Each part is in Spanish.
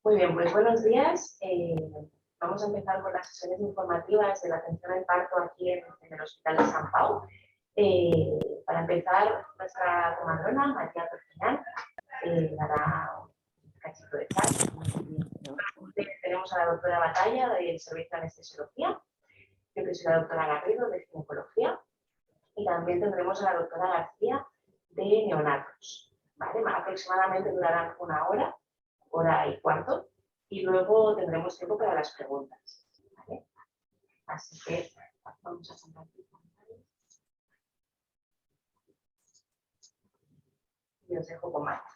Muy bien, pues buenos días. Vamos a empezar con las sesiones informativas de la atención al parto aquí en el Hospital de Sant Pau. Para empezar, nuestra comadrona, María Torcinán, dará un cachito de charla. Tenemos a la doctora Batalla del Servicio de Anestesiología, yo que soy la doctora Garrido de Ginecología, y también tendremos a la doctora García de Neonatos. ¿Vale? Aproximadamente durarán una hora y cuarto, y luego tendremos tiempo para las preguntas. ¿Vale? Así que vamos a compartir. Y os dejo con Marta.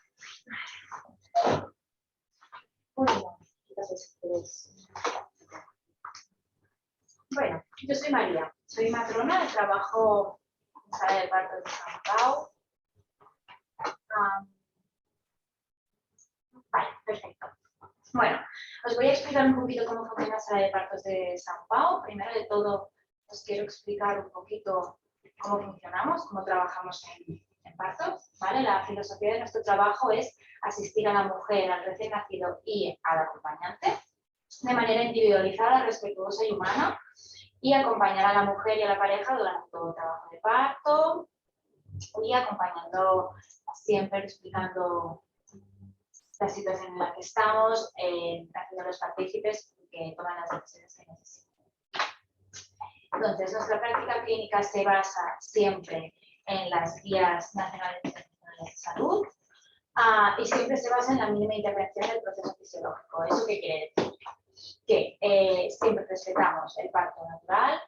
Bueno, yo soy María, soy matrona, trabajo en sala de parto de Sant Pau. Vale, perfecto. Bueno, os voy a explicar un poquito cómo funciona la sala de partos de Sant Pau. Primero de todo, os quiero explicar un poquito cómo funcionamos, cómo trabajamos en partos. ¿Vale? La filosofía de nuestro trabajo es asistir a la mujer, al recién nacido y al acompañante de manera individualizada, respetuosa y humana, y acompañar a la mujer y a la pareja durante todo el trabajo de parto y acompañando siempre, explicando la situación en la que estamos, haciendo los partícipes que toman las decisiones que necesitan. Entonces, nuestra práctica clínica se basa siempre en las guías nacionales de salud y siempre se basa en la mínima intervención del proceso fisiológico. ¿Eso qué quiere decir? Que siempre respetamos el parto natural,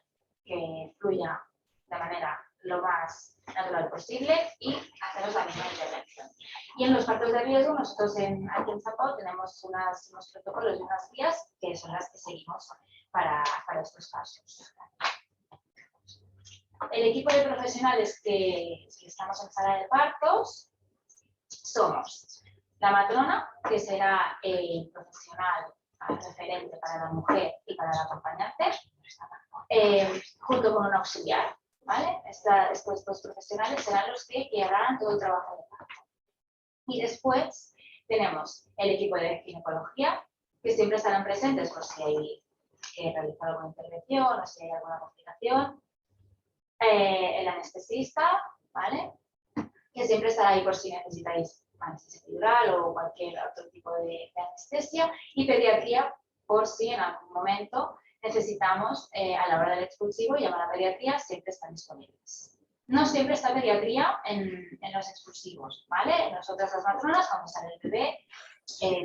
que fluya de manera lo más natural posible y hacemos la misma intervención. Y en los partos de riesgo, nosotros aquí en Sant Pau tenemos unos protocolos y unas guías que son las que seguimos para estos casos. El equipo de profesionales que estamos en sala de partos somos la matrona, que será el profesional referente para la mujer y para la acompañante, junto con un auxiliar. ¿Vale? Estos dos profesionales serán los que harán todo el trabajo de parto. Y después tenemos el equipo de ginecología, que siempre estarán presentes por si hay que realizar alguna intervención o si hay alguna complicación. El anestesista, ¿vale? Que siempre estará ahí por si necesitáis anestesia epidural o cualquier otro tipo de anestesia. Y pediatría, por si en algún momento necesitamos, a la hora del expulsivo, llamar a pediatría, siempre están disponibles. No siempre está pediatría en los expulsivos, ¿vale? Nosotras las matronas, cuando sale el bebé,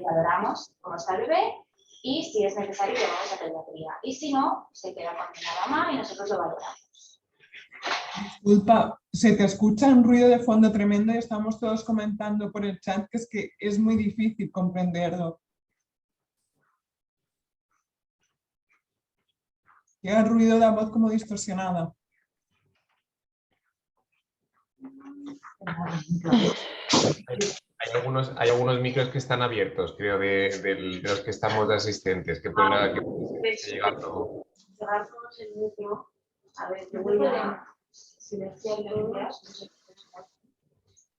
valoramos cómo está el bebé y si es necesario llamamos a pediatría. Y si no, se queda con la mamá y nosotros lo valoramos. Disculpa, se te escucha un ruido de fondo tremendo y estamos todos comentando por el chat que es muy difícil comprenderlo. Llega el ruido de la voz como distorsionada. Hay algunos micros que están abiertos, creo, de los que estamos de asistentes, que pueden llegar luego. Cerrar todos el micro. A ver, yo voy a silenciar todos.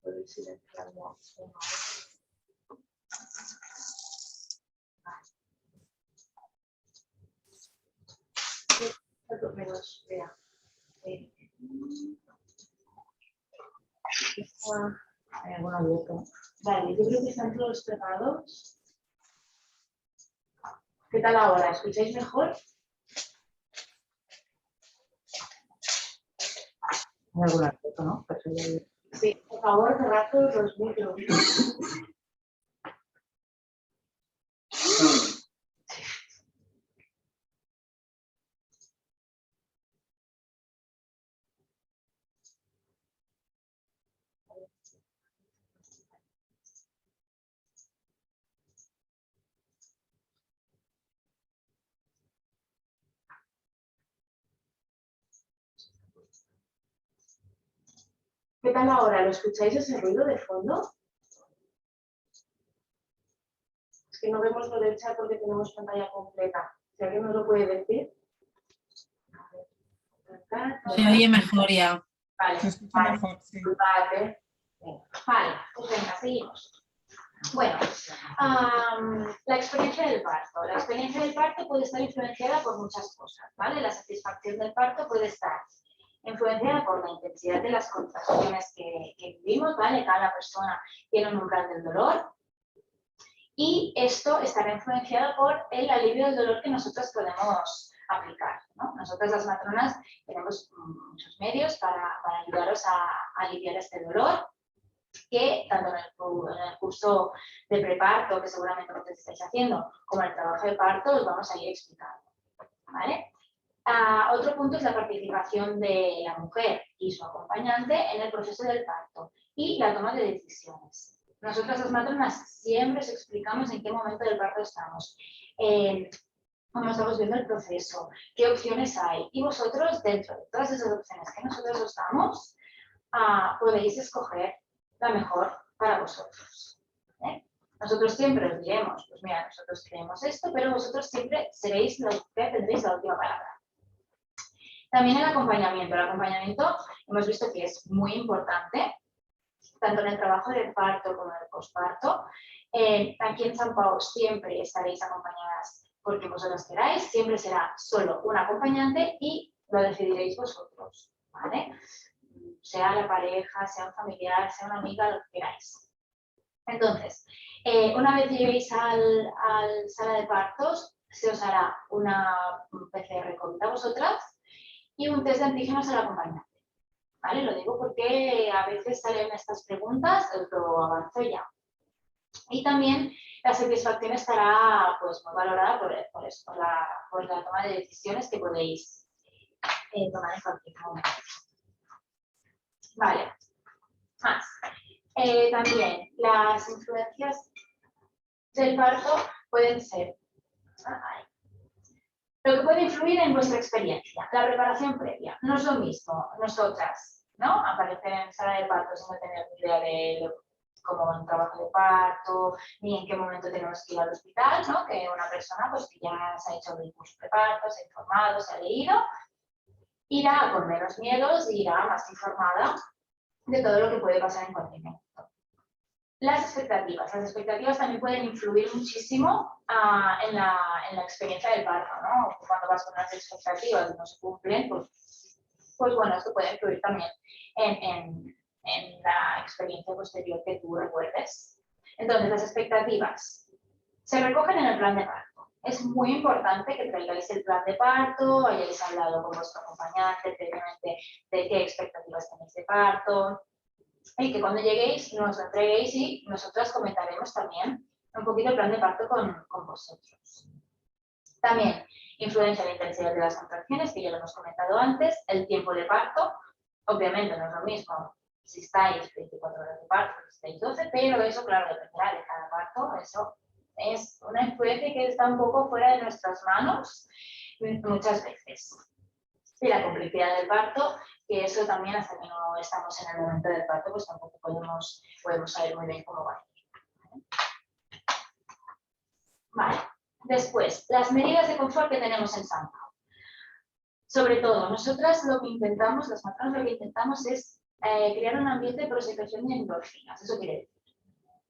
Puedo silenciarlo. Menos, vea. Hay alguno abierto. Vale, yo creo que están todos preparados. ¿Qué tal ahora? ¿Escucháis mejor? Hay alguno abierto, ¿no? Sí, por favor, cerrad todos los micros. ¿Qué tal ahora? ¿Lo escucháis ese ruido de fondo? Es que no vemos lo del chat porque tenemos pantalla completa. Si alguien nos lo puede decir. Se oye mejor ya. Vale, Se escucha mejor, sí. Vale, pues venga, seguimos. Bueno, la experiencia del parto. La experiencia del parto puede estar influenciada por muchas cosas, ¿vale? La satisfacción del parto puede estar influenciada por la intensidad de las contracciones que vivimos, ¿vale? Cada persona tiene un umbral del dolor y esto estará influenciado por el alivio del dolor que nosotros podemos aplicar, ¿no? Nosotras las matronas tenemos muchos medios para ayudaros a aliviar este dolor, que tanto en el curso de preparto, que seguramente lo estáis haciendo, como en el trabajo de parto, os vamos a ir explicando, ¿vale? Otro punto es la participación de la mujer y su acompañante en el proceso del parto y la toma de decisiones. Nosotras las matronas siempre os explicamos en qué momento del parto estamos, cómo estamos viendo el proceso, qué opciones hay, y vosotros, dentro de todas esas opciones que nosotros os damos, podéis escoger la mejor para vosotros. Nosotros siempre os diremos, pues mira, nosotros creemos esto, pero vosotros siempre seréis los que tendréis la última palabra. También el acompañamiento. El acompañamiento hemos visto que es muy importante, tanto en el trabajo de parto como en el posparto. Aquí en Sant Pau siempre estaréis acompañadas porque vosotros queráis, siempre será solo un acompañante y lo decidiréis vosotros, ¿vale? Sea la pareja, sea un familiar, sea una amiga, lo que queráis. Entonces, una vez lleguéis al sala de partos, se os hará una PCR COVID a vosotras y un test de antígenos al acompañante. ¿Vale? Lo digo porque a veces salen estas preguntas, os lo avanzo ya. Y también la satisfacción estará pues, muy valorada por la toma de decisiones que podéis tomar en cualquier momento. Vale, más. También las influencias del parto pueden ser lo que puede influir en vuestra experiencia, la preparación previa. No es lo mismo nosotras, ¿no? Aparecer en sala de parto sin no tener ni idea de cómo va un trabajo de parto, ni en qué momento tenemos que ir al hospital, ¿no? Que una persona pues, que ya se ha hecho el curso de parto, se ha informado, se ha leído, irá con menos miedos y irá más informada de todo lo que puede pasar en cualquier momento. Las expectativas también pueden influir muchísimo en la experiencia del parto, ¿no? Cuando vas con unas expectativas y no se cumplen, pues bueno, esto puede influir también en la experiencia posterior que tú recuerdes. Entonces, las expectativas se recogen en el plan de parto. Es muy importante que traigáis el plan de parto, hayáis hablado con vuestro acompañante previamente de qué expectativas tenéis de parto, y que cuando lleguéis nos lo entreguéis y nosotras comentaremos también un poquito el plan de parto con vosotros. También influencia la intensidad de las contracciones, que ya lo hemos comentado antes, el tiempo de parto, obviamente no es lo mismo si estáis 24 horas de parto, si estáis 12, pero eso claro dependerá de cada parto, eso es una influencia que está un poco fuera de nuestras manos muchas veces. Y la complejidad del parto, que eso también hasta que no estamos en el momento del parto, pues tampoco podemos saber muy bien cómo va a ir. Vale. Después, las medidas de confort que tenemos en Sant Pau. Sobre todo, nosotras lo que intentamos, las matronas lo que intentamos es crear un ambiente de prosecreción de endorfinas. Eso quiere decir,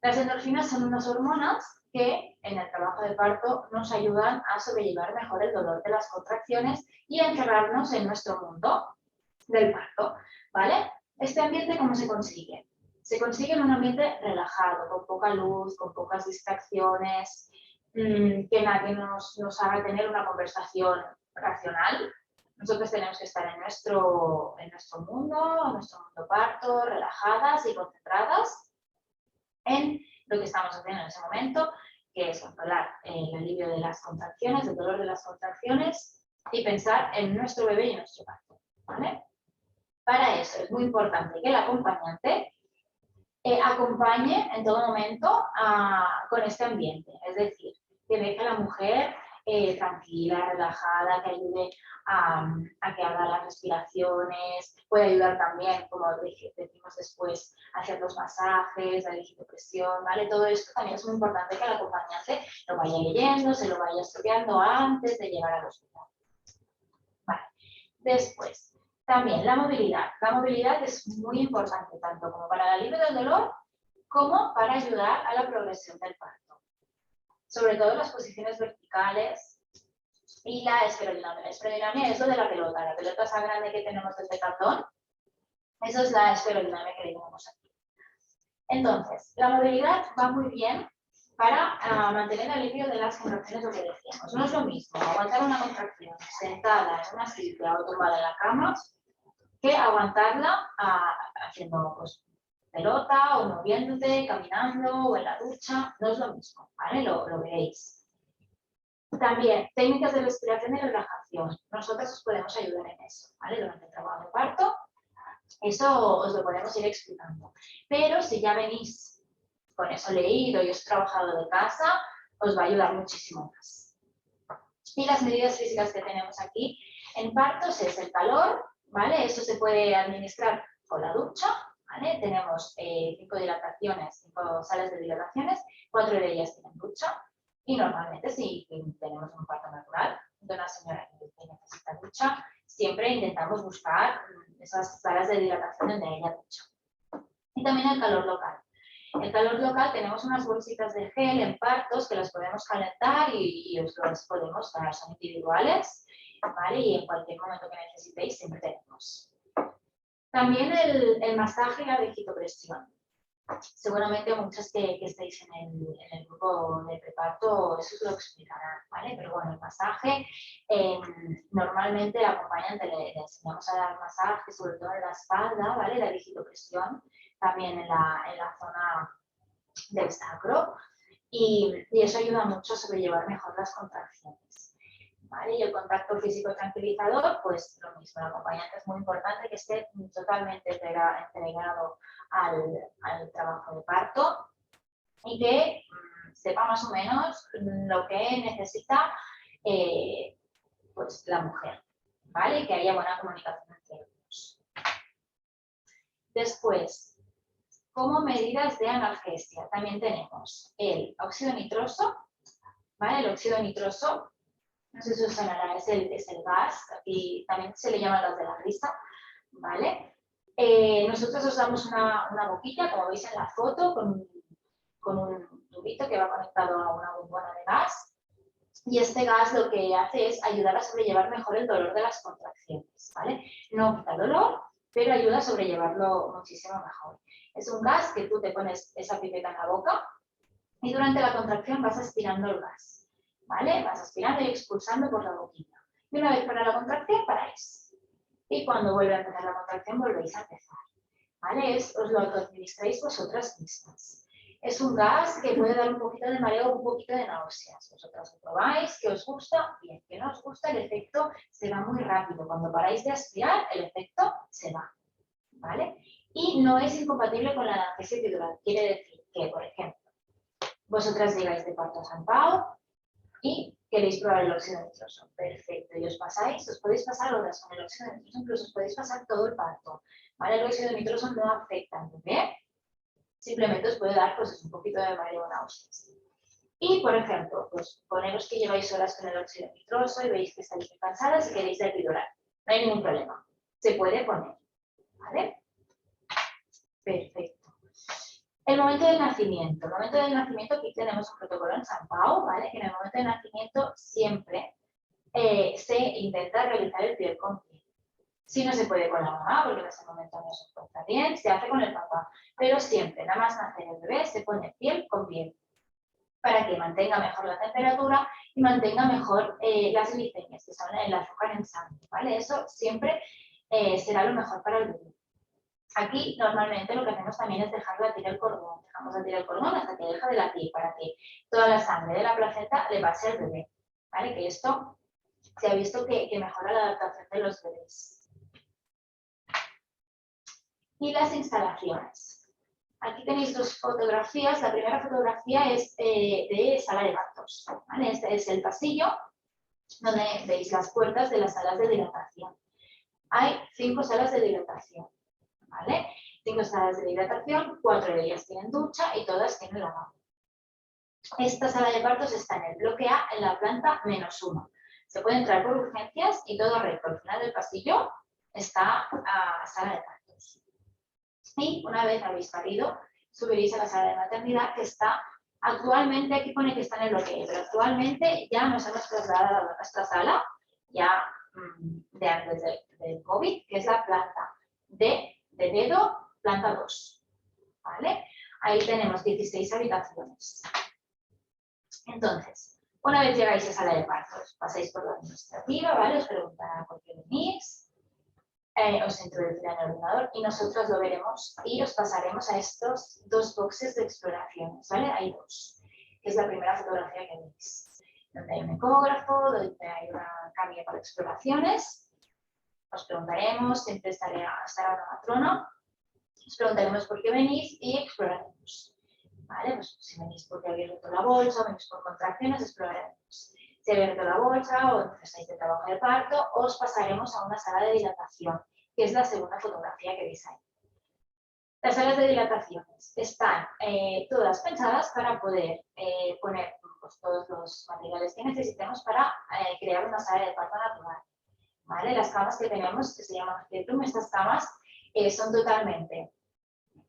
las endorfinas son unas hormonas que en el trabajo de parto nos ayudan a sobrellevar mejor el dolor de las contracciones y a encerrarnos en nuestro mundo del parto, ¿vale? Este ambiente, ¿cómo se consigue? Se consigue en un ambiente relajado, con poca luz, con pocas distracciones, que nadie nos haga tener una conversación racional. Nosotros tenemos que estar en nuestro mundo parto, relajadas y concentradas en lo que estamos haciendo en ese momento, que es controlar el alivio de las contracciones, el dolor de las contracciones y pensar en nuestro bebé y en nuestro parto, ¿vale? Para eso es muy importante que el acompañante acompañe en todo momento con este ambiente, es decir, que deje a la mujer tranquila, relajada, que ayude a que haga las respiraciones, puede ayudar también, como decimos después, a hacer los masajes, la digitopresión, ¿vale? Todo esto también es muy importante que el acompañante lo vaya leyendo, se lo vaya estudiando antes de llegar al hospital. Vale. Después, también la movilidad. La movilidad es muy importante, tanto como para el alivio del dolor, como para ayudar a la progresión del parto. Sobre todo las posiciones verticales y la esferodinamia. La esferodinamia es lo de la pelota esa grande que tenemos del decathlon. Eso es la esferodinamia que le llamamos aquí. Entonces, la movilidad va muy bien para mantener el alivio de las contracciones, lo que decíamos. No es lo mismo aguantar una contracción sentada en una silla o tumbada en la cama que aguantarla haciendo pues, pelota o moviéndote, caminando o en la ducha. No es lo mismo, ¿vale? Lo veréis. También, técnicas de respiración y relajación. Nosotros os podemos ayudar en eso, ¿vale? Durante el trabajo de parto, eso os lo podemos ir explicando. Pero si ya venís con eso leído y os he trabajado de casa, os va a ayudar muchísimo más. Y las medidas físicas que tenemos aquí en partos es el calor, ¿vale? Eso se puede administrar con la ducha, ¿vale? Tenemos 5 dilataciones, 5 salas de dilataciones, 4 de ellas tienen ducha. Y normalmente si tenemos un parto natural de una señora que necesita ducha, siempre intentamos buscar esas salas de dilatación donde haya ducha. Y también el calor local. El calor local tenemos unas bolsitas de gel en partos que las podemos calentar y os las podemos dar, son individuales, ¿vale? Y en cualquier momento que necesitéis siempre tenemos. También el masaje y la digitopresión. Seguramente muchas que estéis en el grupo de preparto eso os lo explicarán, ¿vale? Pero bueno, el masaje, normalmente el acompañante le enseñamos a dar masaje, sobre todo en la espalda, ¿vale? La digitopresión, también en la zona del sacro, y eso ayuda mucho a sobrellevar mejor las contracciones, ¿vale? Y el contacto físico tranquilizador, pues lo mismo, el acompañante es muy importante que esté totalmente entregado al trabajo de parto y que sepa más o menos lo que necesita pues, la mujer, ¿vale? Y que haya buena comunicación entre ellos. Después, como medidas de analgesia, también tenemos el óxido nitroso, ¿vale? El óxido nitroso, no sé si os sonará, es el gas, aquí también se le llama gas de la risa, ¿vale? Nosotros os damos una boquilla, como veis en la foto, con un tubito que va conectado a una bombona de gas. Y este gas lo que hace es ayudar a sobrellevar mejor el dolor de las contracciones, ¿vale? No quita dolor, pero ayuda a sobrellevarlo muchísimo mejor. Es un gas que tú te pones esa pipeta en la boca y durante la contracción vas aspirando el gas, ¿vale? Vas aspirando y expulsando por la boquilla. Y una vez para la contracción, paráis. Y cuando vuelve a empezar la contracción, volvéis a empezar, ¿vale? Os lo autoadministráis vosotras mismas. Es un gas que puede dar un poquito de mareo o un poquito de náuseas. Vosotras lo probáis, que os gusta, bien. Que no os gusta, el efecto se va muy rápido. Cuando paráis de aspirar, el efecto se va, ¿vale? Y no es incompatible con la analgesia epidural. Quiere decir que, por ejemplo, vosotras llegáis de parto a San Pau y queréis probar el óxido nitroso. Perfecto. Y os podéis pasar horas con el óxido nitroso, incluso os podéis pasar todo el parto, ¿vale? El óxido nitroso no afecta al bebé. Simplemente os puede dar pues, un poquito de mareo o náuseas. Y, por ejemplo, pues poneros que lleváis horas con el óxido nitroso y veis que estáis muy cansadas y queréis la epidural. No hay ningún problema. Se puede poner, ¿vale? Perfecto. El momento del nacimiento. El momento del nacimiento, aquí tenemos un protocolo en San Pau, ¿vale? Que en el momento del nacimiento siempre se intenta realizar el piel con piel. Si no se puede con la mamá, porque en ese momento no se encuentra bien, se hace con el papá. Pero siempre, nada más nacer el bebé, se pone piel con piel. Para que mantenga mejor la temperatura y mantenga mejor las glicemias, que son el azúcar en sangre, ¿vale? Eso siempre será lo mejor para el bebé. Aquí, normalmente, lo que hacemos también es dejar latir el cordón. Dejamos latir el cordón hasta que deja de latir, para que toda la sangre de la placenta le pase al bebé, ¿vale? Que esto se ha visto que mejora la adaptación de los bebés. Y las instalaciones. Aquí tenéis dos fotografías. La primera fotografía es de sala de partos, ¿vale? Este es el pasillo donde veis las puertas de las salas de dilatación. Hay 5 salas de dilatación, ¿vale? 5 salas de dilatación, 4 de ellas tienen ducha y todas tienen lavabo. Esta sala de partos está en el bloque A, en la planta -1. Se puede entrar por urgencias y todo recto. Al final del pasillo está la sala de partos. Y una vez habéis parido, subiréis a la sala de maternidad que está actualmente, aquí pone que está en el bloqueo, pero actualmente ya nos hemos trasladado a nuestra sala, ya de antes del COVID, que es la planta de dedo, planta 2, ¿vale? Ahí tenemos 16 habitaciones. Entonces, una vez llegáis a sala de partos, pasáis por la administrativa, ¿vale? Os preguntará por qué venís, os introducirá en el ordenador y nosotros lo veremos y os pasaremos a estos 2 boxes de exploraciones, ¿vale? Hay 2, que es la primera fotografía que veis, donde hay un ecógrafo, donde hay una camilla para exploraciones. Os preguntaremos, siempre estará una matrona, os preguntaremos por qué venís y exploraremos. ¿Vale? Pues si venís porque habéis roto la bolsa, o venís por contracciones, exploraremos. Si habéis roto la bolsa o necesitáis de trabajo de parto, os pasaremos a una sala de dilatación, que es la segunda fotografía que veis ahí. Las salas de dilataciones están todas pensadas para poder poner pues, todos los materiales que necesitemos para crear una sala de parto natural. ¿Vale? Las camas que tenemos, que se llaman Fetum, estas camas son totalmente,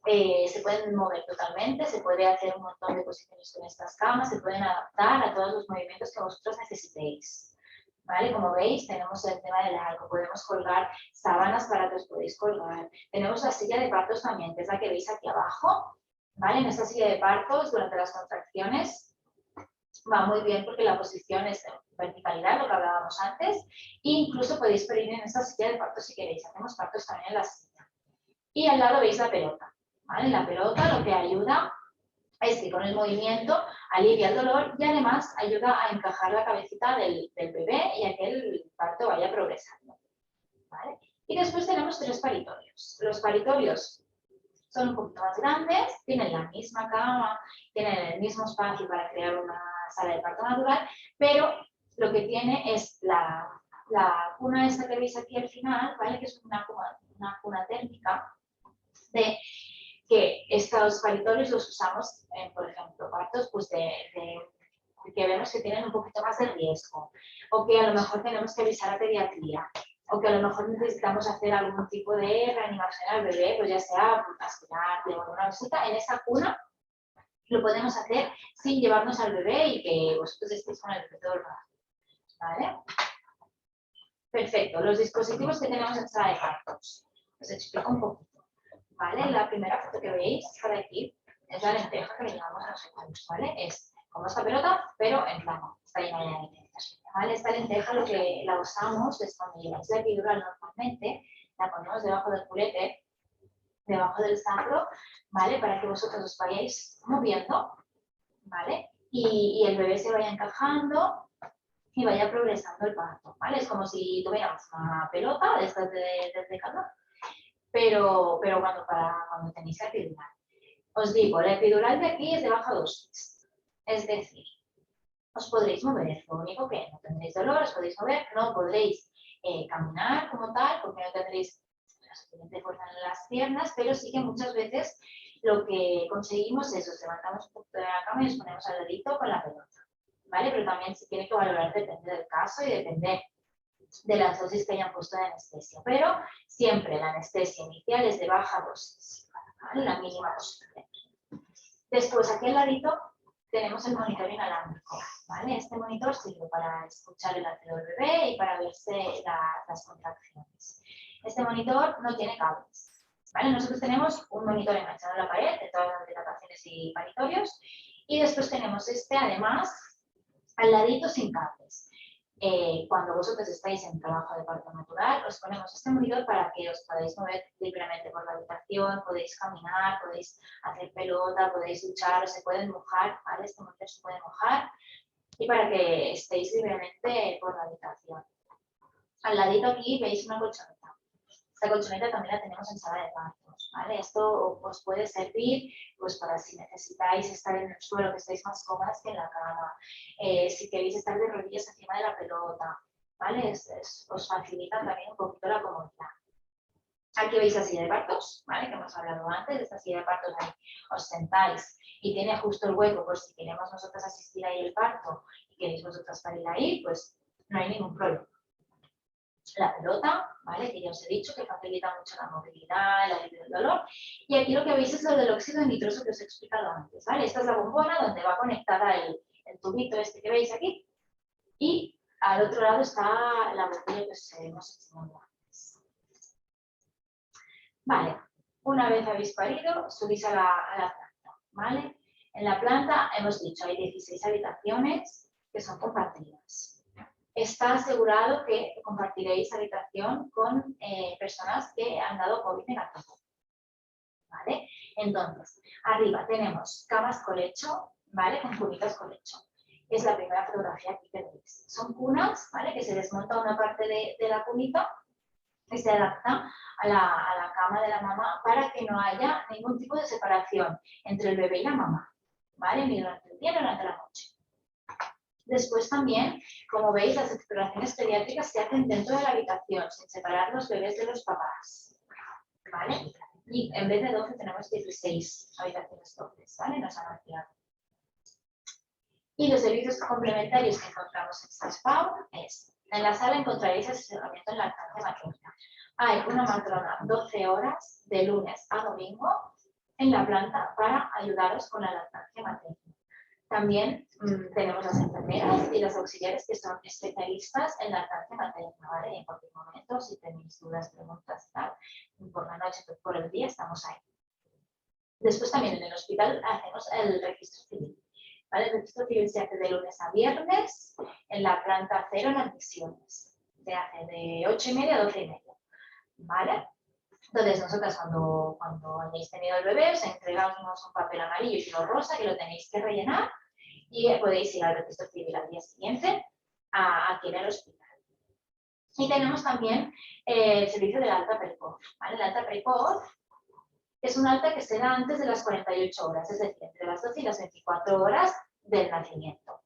se pueden mover totalmente, se puede hacer un montón de posiciones con estas camas, se pueden adaptar a todos los movimientos que vosotros necesitéis. ¿Vale? Como veis, tenemos el tema del arco, podemos colgar sábanas para que os podáis colgar. Tenemos la silla de partos también, que es la que veis aquí abajo. ¿Vale? En esta silla de partos, durante las contracciones, va muy bien porque la posición es en verticalidad, lo que hablábamos antes, e incluso podéis pedir en esta silla de partos si queréis. Hacemos partos también en la silla. Y al lado veis la pelota. ¿Vale? La pelota lo que ayuda es que con el movimiento alivia el dolor y además ayuda a encajar la cabecita del bebé y a que el parto vaya progresando. ¿Vale? Y después tenemos 3 paritorios. Los paritorios son un poquito más grandes, tienen la misma cama, tienen el mismo espacio para crear una sala de parto natural, pero lo que tiene es la cuna esta que veis aquí al final, ¿vale? Que es una cuna térmica de que estos paritorios los usamos en, por ejemplo, partos pues que vemos que tienen un poquito más de riesgo, o que a lo mejor tenemos que avisar a pediatría, o que a lo mejor necesitamos hacer algún tipo de reanimación al bebé, pues ya sea aspirar, de una visita, en esa cuna lo podemos hacer sin llevarnos al bebé y que vosotros estéis con el bebé todo el rato. ¿Vale? Perfecto, los dispositivos que tenemos en sala de partos. Os explico un poquito. ¿Vale? La primera foto que veis por aquí es la lenteja que le llamamos a nosotros, ¿vale? Es como esta pelota, pero en plano, está llena de lentejas. ¿Vale? Esta lenteja lo que la usamos es cuando lleváis la epidural normalmente, la ponemos debajo del culete, debajo del sacro, ¿vale? Para que vosotros os vayáis moviendo, ¿vale? Y el bebé se vaya encajando y vaya progresando el parto, ¿vale? Es como si tuviéramos una pelota de estas de calor, pero cuando tenéis la epidural. Os digo, la epidural de aquí es de baja dosis, es decir, os podréis mover, lo único que no tendréis dolor, os podéis mover, no podréis caminar como tal, porque no tendréis la suficiente fuerza en las piernas, pero sí que muchas veces lo que conseguimos es os levantamos un poquito de la cama y os ponemos al ladito con la pelota, ¿vale? Pero también se tiene que valorar, depende del caso y depende de las dosis que hayan puesto de anestesia, pero siempre la anestesia inicial es de baja dosis, ¿vale? La mínima posible. Después, aquí al ladito, tenemos el monitor inalámbrico, ¿vale? Este monitor sirve para escuchar el latido del bebé y para verse las contracciones. Este monitor no tiene cables, ¿vale? Nosotros tenemos un monitor enganchado en la pared de todas las dilataciones y paritorios y después tenemos este, además, al ladito sin cables. Cuando vosotros estáis en trabajo de parto natural, os ponemos este monitor para que os podáis mover libremente por la habitación, podéis caminar, podéis hacer pelota, podéis duchar, se pueden mojar, ¿vale? Este monitor se puede mojar y para que estéis libremente por la habitación. Al ladito aquí veis una colchoneta. Esta colchoneta también la tenemos en sala de partos, ¿vale? Esto os puede servir pues, para si necesitáis estar en el suelo, que estéis más cómodas que en la cama, si queréis estar de rodillas encima de la pelota, ¿vale? Os facilita también un poquito la comodidad. Aquí veis la silla de partos, ¿vale? Que hemos hablado antes, de esta silla de partos ahí os sentáis y tiene justo el hueco, pues si queremos nosotros asistir ahí el parto y queréis vosotras parir ahí, pues no hay ningún problema. la pelota, ¿vale? Que ya os he dicho que facilita mucho la movilidad, el alivio del dolor. Y aquí lo que veis es lo del óxido nitroso que os he explicado antes, ¿vale? Esta es la bombona donde va conectada el tubito este que veis aquí. Y al otro lado está la botella que os hemos enseñado antes. Vale, una vez habéis parido, subís a la planta, ¿vale? En la planta, hemos dicho, hay 16 habitaciones que son compartidas. Está asegurado que compartiréis habitación con personas que han dado COVID negativo, ¿vale? Entonces, arriba tenemos camas colecho, ¿vale? Con cunitas colecho. Es la primera fotografía aquí que veis. Son cunas, ¿vale? Que se desmonta una parte de la cunita y se adapta a la cama de la mamá para que no haya ningún tipo de separación entre el bebé y la mamá, ¿vale? Ni durante el día ni durante la noche. Después también, como veis, las exploraciones pediátricas se hacen dentro de la habitación, sin separar los bebés de los papás, ¿vale? Y en vez de 12 tenemos 16 habitaciones dobles, ¿vale? Nos han ampliado. Y los servicios complementarios que encontramos en SASPAO es, en la sala encontraréis asesoramiento en lactancia materna. Hay una matrona 12 horas de lunes a domingo en la planta para ayudaros con la lactancia materna. También tenemos las enfermeras y las auxiliares que son especialistas en lactancia materna, ¿vale? Y en cualquier momento, si tenéis dudas, preguntas y tal, por la noche, por el día, estamos ahí. Después también en el hospital hacemos el registro civil, ¿vale? El registro civil se hace de lunes a viernes en la planta 0 en admisiones. Se hace de 8:30 a 12:30, ¿vale? Entonces, nosotras cuando hayáis tenido el bebé, os entregamos un papel amarillo y uno rosa que lo tenéis que rellenar y podéis ir al registro civil al día siguiente aquí en el hospital. Y tenemos también el servicio del alta precoz, ¿vale? El alta precoz es un alta que se da antes de las 48 horas, es decir, entre las 12 y las 24 horas del nacimiento.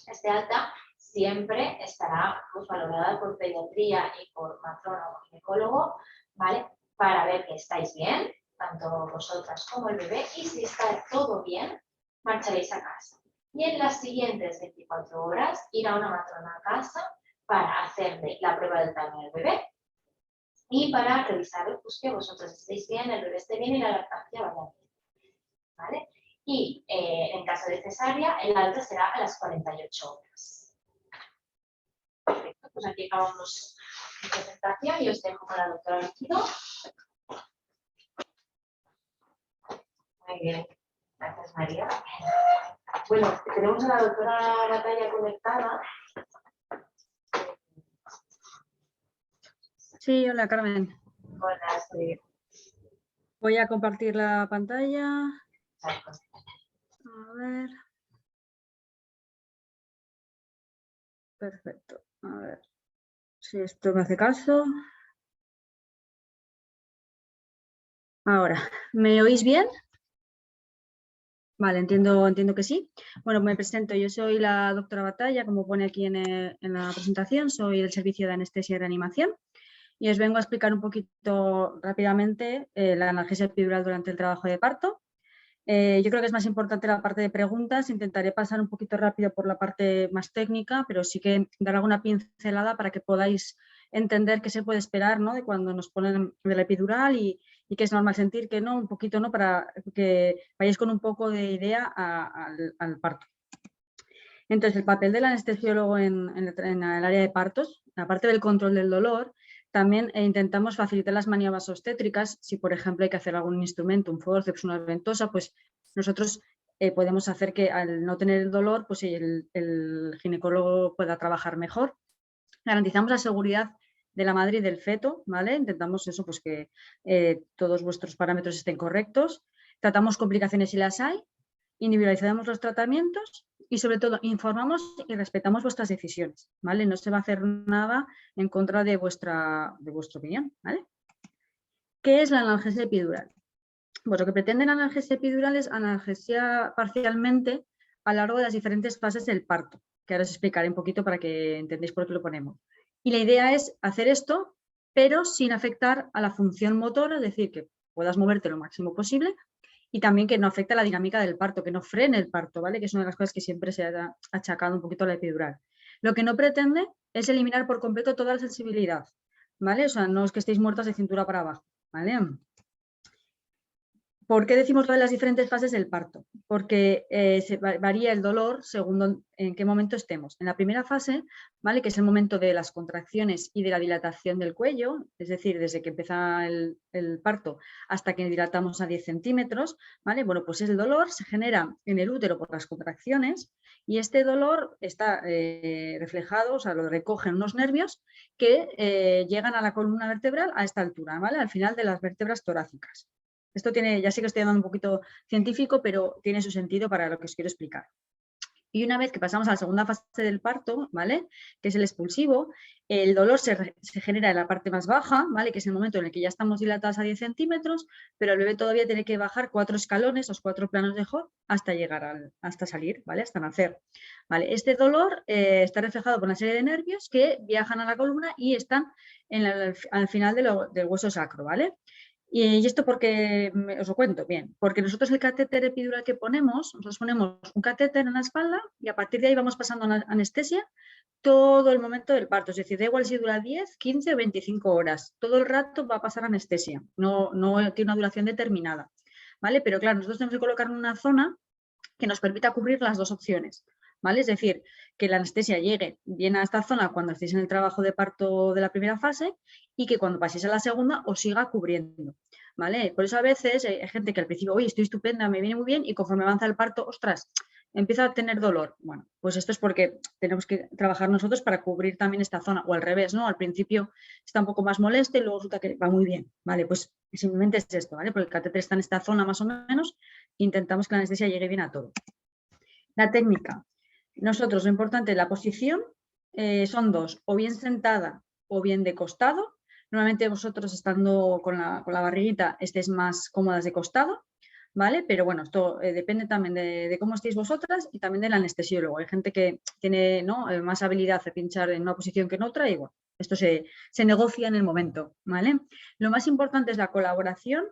Este alta siempre estará pues, valorada por pediatría y por matrona o ginecólogo, ¿vale? Para ver que estáis bien, tanto vosotras como el bebé, y si está todo bien, marcharéis a casa. Y en las siguientes 24 horas ir a una matrona a casa para hacerle la prueba del tamaño del bebé y para revisar pues, que vosotros estéis bien, el bebé esté bien y la lactancia vaya bien, ¿vale? Y en caso de cesárea, el alta será a las 48 horas. Perfecto, pues aquí acabamos mi presentación y os dejo con la doctora Liquido. Muy bien, gracias María. Bueno, tenemos a la doctora Natalia conectada. Sí, hola Carmen. Hola, sí. Voy a compartir la pantalla. Exacto. A ver. Perfecto. A ver si esto me hace caso. Ahora, ¿me oís bien? Vale, entiendo que sí. Bueno, me presento. Yo soy la doctora Batalla, como pone aquí en la presentación. Soy del Servicio de Anestesia y Reanimación. Y os vengo a explicar un poquito rápidamente la analgesia epidural durante el trabajo de parto. Yo creo que es más importante la parte de preguntas. Intentaré pasar un poquito rápido por la parte más técnica, pero sí que dar alguna pincelada para que podáis entender qué se puede esperar, ¿no? De cuando nos ponen de la epidural y que es normal sentir que no, un poquito, ¿no? Para que vayáis con un poco de idea al parto. Entonces, el papel del anestesiólogo en el área de partos, aparte del control del dolor, también intentamos facilitar las maniobras obstétricas. Si, por ejemplo, hay que hacer algún instrumento, un forceps, una ventosa, pues nosotros podemos hacer que al no tener el dolor, pues el ginecólogo pueda trabajar mejor. Garantizamos la seguridad de la madre y del feto, ¿vale? Intentamos eso, pues que todos vuestros parámetros estén correctos. Tratamos complicaciones si las hay, individualizamos los tratamientos y sobre todo informamos y respetamos vuestras decisiones, ¿vale? No se va a hacer nada en contra de vuestra opinión, ¿vale? ¿Qué es la analgesia epidural? Pues lo que pretende la analgesia epidural es analgesia parcialmente a lo largo de las diferentes fases del parto, que ahora os explicaré un poquito para que entendáis por qué lo ponemos. Y la idea es hacer esto, pero sin afectar a la función motora, es decir, que puedas moverte lo máximo posible y también que no afecte a la dinámica del parto, que no frene el parto, ¿vale? Que es una de las cosas que siempre se ha achacado un poquito a la epidural. Lo que no pretende es eliminar por completo toda la sensibilidad, ¿vale? O sea, no es que estéis muertas de cintura para abajo, ¿vale? ¿Por qué decimos lo de las diferentes fases del parto? Porque varía el dolor según en qué momento estemos. En la primera fase, ¿vale? Que es el momento de las contracciones y de la dilatación del cuello, es decir, desde que empieza el parto hasta que dilatamos a 10 centímetros, ¿vale? Bueno, pues el dolor se genera en el útero por las contracciones y este dolor está reflejado, o sea, lo recogen unos nervios que llegan a la columna vertebral a esta altura, ¿vale? Al final de las vértebras torácicas. Esto tiene, ya sé que estoy dando un poquito científico, pero tiene su sentido para lo que os quiero explicar. Y una vez que pasamos a la segunda fase del parto, ¿vale? Que es el expulsivo, el dolor se genera en la parte más baja, ¿vale? Que es el momento en el que ya estamos dilatadas a 10 centímetros, pero el bebé todavía tiene que bajar 4 escalones, los 4 planos de Hooke, hasta llegar hasta salir, ¿vale? Hasta nacer. ¿Vale? Este dolor está reflejado por una serie de nervios que viajan a la columna y están al final del hueso sacro, ¿vale? Y esto porque, os lo cuento bien, porque nosotros el catéter epidural que ponemos, nosotros ponemos un catéter en la espalda y a partir de ahí vamos pasando anestesia todo el momento del parto, es decir, da igual si dura 10, 15 o 25 horas, todo el rato va a pasar anestesia, no tiene una duración determinada, ¿vale? Pero claro, nosotros tenemos que colocar en una zona que nos permita cubrir las dos opciones, ¿vale? Es decir, que la anestesia llegue bien a esta zona cuando estéis en el trabajo de parto de la primera fase y que cuando paséis a la segunda os siga cubriendo, ¿vale? Por eso a veces hay gente que al principio, oye, estoy estupenda, me viene muy bien, y conforme avanza el parto, ostras, empieza a tener dolor. Bueno, pues esto es porque tenemos que trabajar nosotros para cubrir también esta zona, o al revés, ¿no? Al principio está un poco más molesto y luego resulta que va muy bien, ¿vale? Pues simplemente es esto, ¿vale? Porque el catéter está en esta zona más o menos, intentamos que la anestesia llegue bien a todo. La técnica. Nosotros, lo importante, la posición son dos, o bien sentada o bien de costado. Normalmente vosotros estando con la barriguita estéis más cómodas de costado, ¿vale? Pero bueno, esto depende también de cómo estéis vosotras y también del anestesiólogo. Hay gente que tiene, ¿no? Más habilidad de pinchar en una posición que en otra y bueno, esto se negocia en el momento, ¿vale? Lo más importante es la colaboración.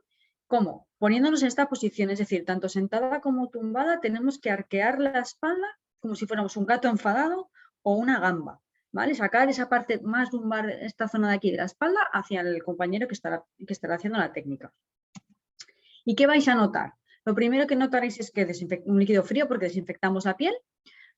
¿Cómo? Poniéndonos en esta posición, es decir, tanto sentada como tumbada, tenemos que arquear la espalda como si fuéramos un gato enfadado o una gamba, ¿vale? Sacar esa parte más lumbar, esta zona de aquí de la espalda, hacia el compañero que estará haciendo la técnica. ¿Y qué vais a notar? Lo primero que notaréis es que un líquido frío porque desinfectamos la piel,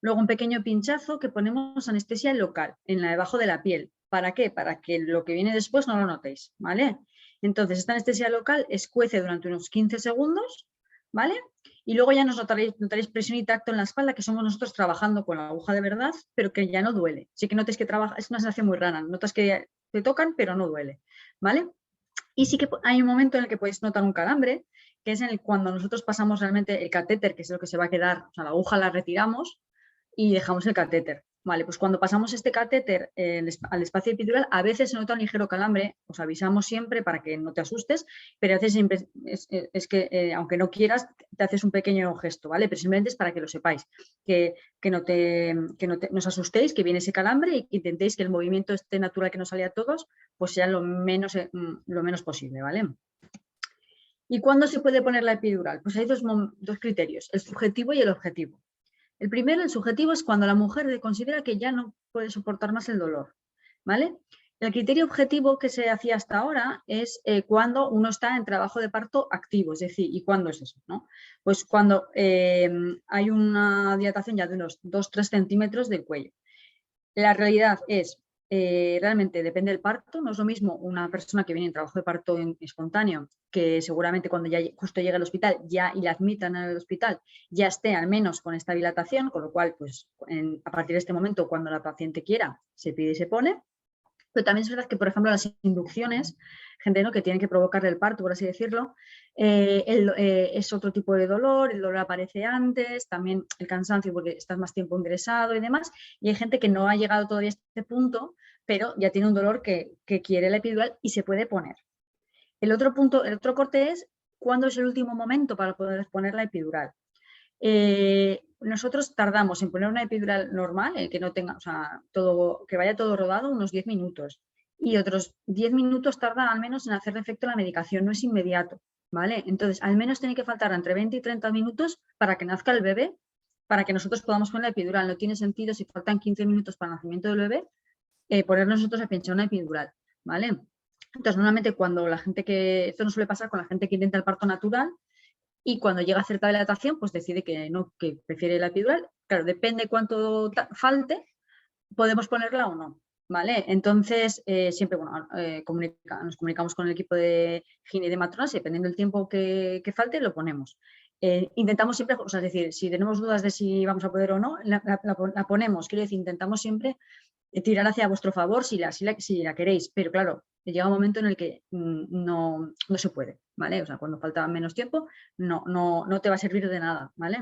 luego un pequeño pinchazo que ponemos anestesia local, en la debajo de la piel. ¿Para qué? Para que lo que viene después no lo notéis, ¿vale? Entonces, esta anestesia local escuece durante unos 15 segundos, ¿vale? Y luego ya notaréis presión y tacto en la espalda, que somos nosotros trabajando con la aguja de verdad, pero que ya no duele. Sí que notéis que trabaja, es una sensación muy rara, notas que te tocan, pero no duele, ¿vale? Y sí que hay un momento en el que podéis notar un calambre, que es cuando nosotros pasamos realmente el catéter, que es lo que se va a quedar, o sea, la aguja la retiramos y dejamos el catéter. Vale, pues cuando pasamos este catéter al espacio epidural, a veces se nota un ligero calambre, os avisamos siempre para que no te asustes, pero a veces siempre es que, aunque no quieras, te haces un pequeño gesto, ¿vale? Pero simplemente es para que lo sepáis, que no os asustéis, que viene ese calambre y que intentéis que el movimiento este natural que nos sale a todos, pues sea lo menos posible, ¿vale? ¿Y cuándo se puede poner la epidural? Pues hay dos criterios, el subjetivo y el objetivo. El primero, el subjetivo, es cuando la mujer considera que ya no puede soportar más el dolor, ¿vale? El criterio objetivo que se hacía hasta ahora es cuando uno está en trabajo de parto activo, es decir, ¿y cuándo es eso? ¿No? Pues cuando hay una dilatación ya de unos 2-3 centímetros del cuello. La realidad es, realmente depende del parto, no es lo mismo una persona que viene en trabajo de parto espontáneo, que seguramente cuando ya justo llega al hospital y la admitan en el hospital, ya esté al menos con esta dilatación, con lo cual, pues a partir de este momento, cuando la paciente quiera, se pide y se pone. Pero también es verdad que, por ejemplo, las inducciones, gente, ¿no?, que tiene que provocar el parto, por así decirlo, es otro tipo de dolor, el dolor aparece antes, también el cansancio porque estás más tiempo ingresado y demás, y hay gente que no ha llegado todavía a este punto, pero ya tiene un dolor que quiere la epidural y se puede poner. El otro corte es cuándo es el último momento para poder poner la epidural. Nosotros tardamos en poner una epidural normal, que no tenga, o sea, que vaya todo rodado, unos 10 minutos. Y otros 10 minutos tarda al menos en hacer efecto la medicación, no es inmediato, ¿vale? Entonces, al menos tiene que faltar entre 20 y 30 minutos para que nazca el bebé para que nosotros podamos poner la epidural. No tiene sentido, si faltan 15 minutos para el nacimiento del bebé, ponernos nosotros a pinchar una epidural, ¿vale? Entonces, normalmente cuando la gente esto no suele pasar con la gente que intenta el parto natural, y cuando llega a cierta dilatación, pues decide que no, que prefiere la epidural. Claro, depende cuánto falte, podemos ponerla o no, ¿vale? Entonces, siempre, bueno, nos comunicamos con el equipo de gine y de matronas y dependiendo del tiempo que falte, lo ponemos. Intentamos siempre, o sea, es decir, si tenemos dudas de si vamos a poder o no, la ponemos. Quiero decir, intentamos siempre tirar hacia vuestro favor si la queréis, pero claro, llega un momento en el que no se puede, ¿vale? O sea, cuando falta menos tiempo, no te va a servir de nada, ¿vale?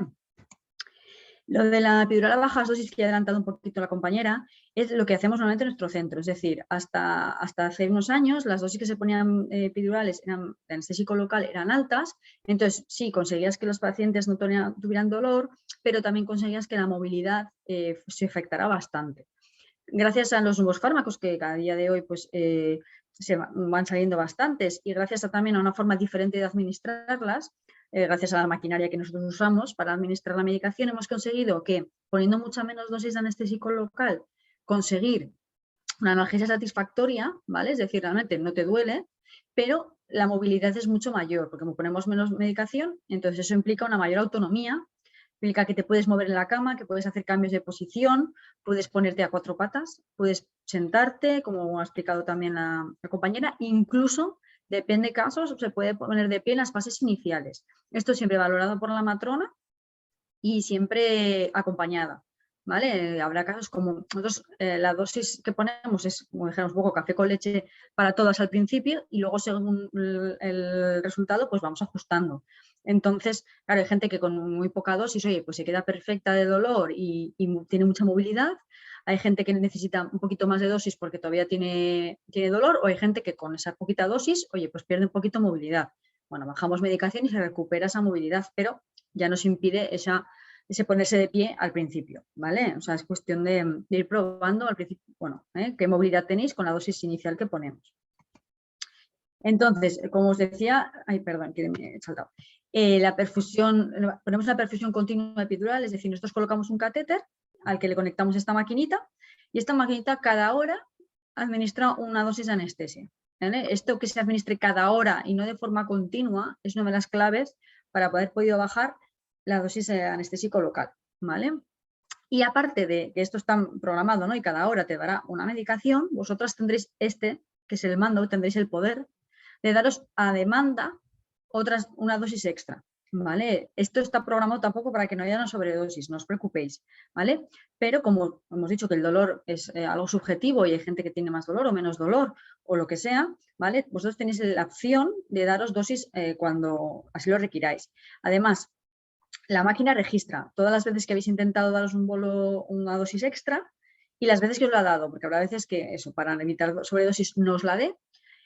Lo de la epidural a bajas dosis, que ha adelantado un poquito la compañera, es lo que hacemos normalmente en nuestro centro. Es decir, hasta hace unos años las dosis que se ponían epidurales de anestésico local eran altas. Entonces, sí, conseguías que los pacientes no tuvieran dolor, pero también conseguías que la movilidad se afectara bastante. Gracias a los nuevos fármacos que cada día de hoy pues, se van saliendo bastantes y gracias también a una forma diferente de administrarlas, gracias a la maquinaria que nosotros usamos para administrar la medicación, hemos conseguido que poniendo mucha menos dosis de anestésico local, conseguir una analgesia satisfactoria, ¿vale? Es decir, realmente no te duele, pero la movilidad es mucho mayor porque como ponemos menos medicación, entonces eso implica una mayor autonomía, implica que te puedes mover en la cama, que puedes hacer cambios de posición, puedes ponerte a 4 patas, puedes sentarte, como ha explicado también la compañera, incluso, depende de casos, se puede poner de pie en las fases iniciales. Esto siempre valorado por la matrona y siempre acompañada, ¿vale? Habrá casos como nosotros, la dosis que ponemos es, como dijéramos, un poco café con leche para todas al principio y luego según el resultado pues vamos ajustando. Entonces, claro, hay gente que con muy poca dosis, oye, pues se queda perfecta de dolor y tiene mucha movilidad. Hay gente que necesita un poquito más de dosis porque todavía tiene dolor, o hay gente que con esa poquita dosis, oye, pues pierde un poquito de movilidad. Bueno, bajamos medicación y se recupera esa movilidad, pero ya nos impide ese ponerse de pie al principio, ¿vale? O sea, es cuestión de ir probando al principio, bueno, qué movilidad tenéis con la dosis inicial que ponemos. Entonces, como os decía, ay, perdón, que me he saltado. La perfusión, ponemos una perfusión continua epidural, es decir, nosotros colocamos un catéter al que le conectamos esta maquinita y esta maquinita cada hora administra una dosis de anestesia, ¿vale? Esto que se administre cada hora y no de forma continua es una de las claves para poder bajar la dosis de anestésico local, ¿vale? Y aparte de que esto está programado, ¿no? Y cada hora te dará una medicación, vosotras tendréis que es el mando, tendréis el poder de daros a demanda una dosis extra, ¿vale? Esto está programado tampoco para que no haya una sobredosis, no os preocupéis, ¿vale? Pero como hemos dicho que el dolor es algo subjetivo y hay gente que tiene más dolor o menos dolor o lo que sea, ¿vale? Vosotros tenéis la opción de daros dosis cuando así lo requiráis. Además, la máquina registra todas las veces que habéis intentado daros una dosis extra y las veces que os lo ha dado, porque habrá veces que eso, para evitar sobredosis, no os la dé.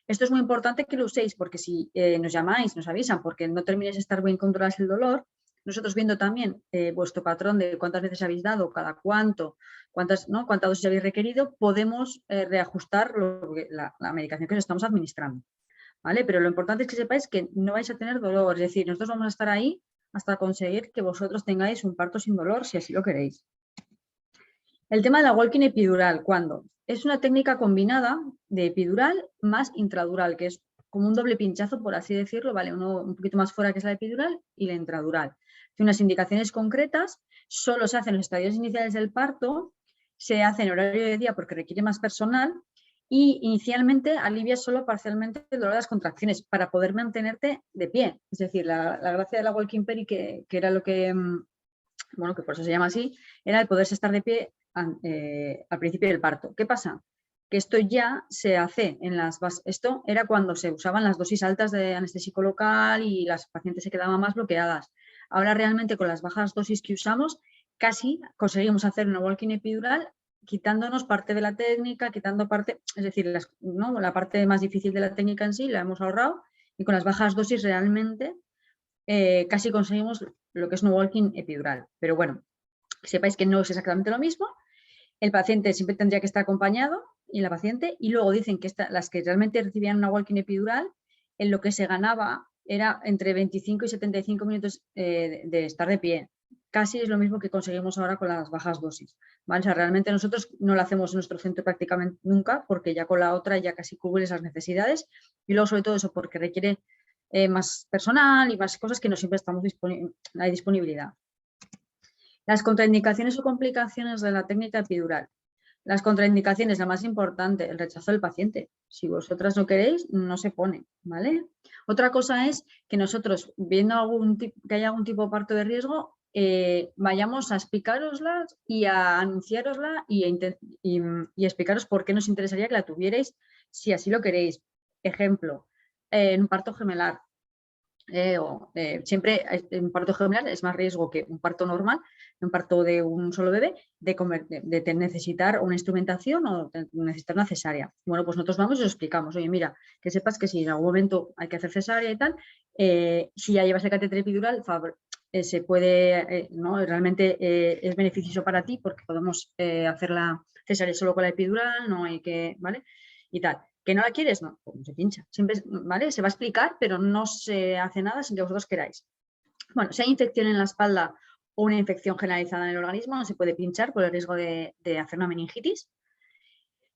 Esto es muy importante que lo uséis porque si nos llamáis, nos avisan porque no terminéis de estar bien controlados el dolor, nosotros viendo también vuestro patrón de cuántas veces habéis dado, cada cuánto, cuánta dosis habéis requerido, podemos reajustar la medicación que os estamos administrando, ¿vale? Pero lo importante es que sepáis que no vais a tener dolor, es decir, nosotros vamos a estar ahí hasta conseguir que vosotros tengáis un parto sin dolor, si así lo queréis. El tema de la walking epidural, ¿cuándo? Es una técnica combinada de epidural más intradural, que es como un doble pinchazo, por así decirlo, ¿vale? Uno un poquito más fuera que es la epidural y la intradural. Tiene unas indicaciones concretas, solo se hace en los estadios iniciales del parto, se hace en horario de día porque requiere más personal y inicialmente alivia solo parcialmente el dolor de las contracciones para poder mantenerte de pie. Es decir, la gracia de la walking peri, que era lo que, bueno, que por eso se llama así, era el poderse estar de pie al principio del parto. ¿Qué pasa? Que esto ya se hace esto era cuando se usaban las dosis altas de anestésico local y las pacientes se quedaban más bloqueadas. Ahora realmente con las bajas dosis que usamos casi conseguimos hacer una walking epidural quitándonos parte de la técnica, quitando parte, es decir, la parte más difícil de la técnica en sí la hemos ahorrado y con las bajas dosis realmente casi conseguimos lo que es una walking epidural. Pero bueno, que sepáis que no es exactamente lo mismo. El paciente siempre tendría que estar acompañado y la paciente, y luego dicen que las que realmente recibían una walking epidural, en lo que se ganaba era entre 25 y 75 minutos de estar de pie. casi es lo mismo que conseguimos ahora con las bajas dosis, ¿vale? O sea, realmente nosotros no lo hacemos en nuestro centro prácticamente nunca, porque ya con la otra ya casi cubre esas necesidades, y luego sobre todo eso porque requiere más personal y más cosas que no siempre estamos hay disponibilidad. Las contraindicaciones o complicaciones de la técnica epidural. Las contraindicaciones, la más importante, el rechazo del paciente. Si vosotras no queréis, no se pone, ¿vale? Otra cosa es que nosotros, viendo que haya algún tipo de parto de riesgo, vayamos a explicároslas y a anunciárosla y explicaros por qué nos interesaría que la tuvierais, si así lo queréis. Ejemplo, en un parto gemelar. Siempre en parto gemelar es más riesgo que un parto normal, un parto de un solo bebé, de necesitar una instrumentación o de necesitar una cesárea. Bueno, pues nosotros vamos y os explicamos, oye, mira, que sepas que si en algún momento hay que hacer cesárea y tal, si ya llevas el catéter epidural, se puede, ¿no? Realmente es beneficioso para ti porque podemos hacer la cesárea solo con la epidural, no hay que, ¿vale? Y tal. ¿Que no la quieres? No, pues no se pincha. Siempre, ¿vale? Se va a explicar, pero no se hace nada sin que vosotros queráis. Bueno, si hay infección en la espalda o una infección generalizada en el organismo, no se puede pinchar por el riesgo de hacer una meningitis.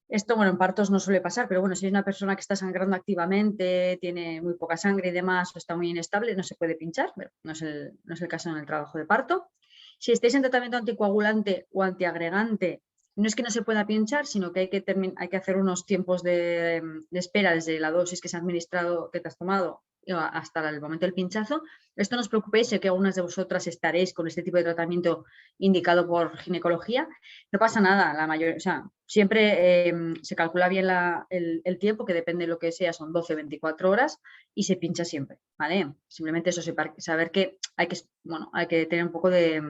Esto, bueno, en partos no suele pasar, pero bueno, si es una persona que está sangrando activamente, tiene muy poca sangre y demás, o está muy inestable, no se puede pinchar, pero no es el caso en el trabajo de parto. Si estáis en tratamiento anticoagulante o antiagregante, no es que no se pueda pinchar, sino que hay que hacer unos tiempos de espera desde la dosis que se ha administrado, que te has tomado, hasta el momento del pinchazo. Esto no os preocupéis, sé que algunas de vosotras estaréis con este tipo de tratamiento indicado por ginecología. No pasa nada, o sea, siempre se calcula bien el tiempo, que depende de lo que sea, son 12-24 horas, y se pincha siempre, ¿vale? Simplemente eso, saber que hay que tener un poco de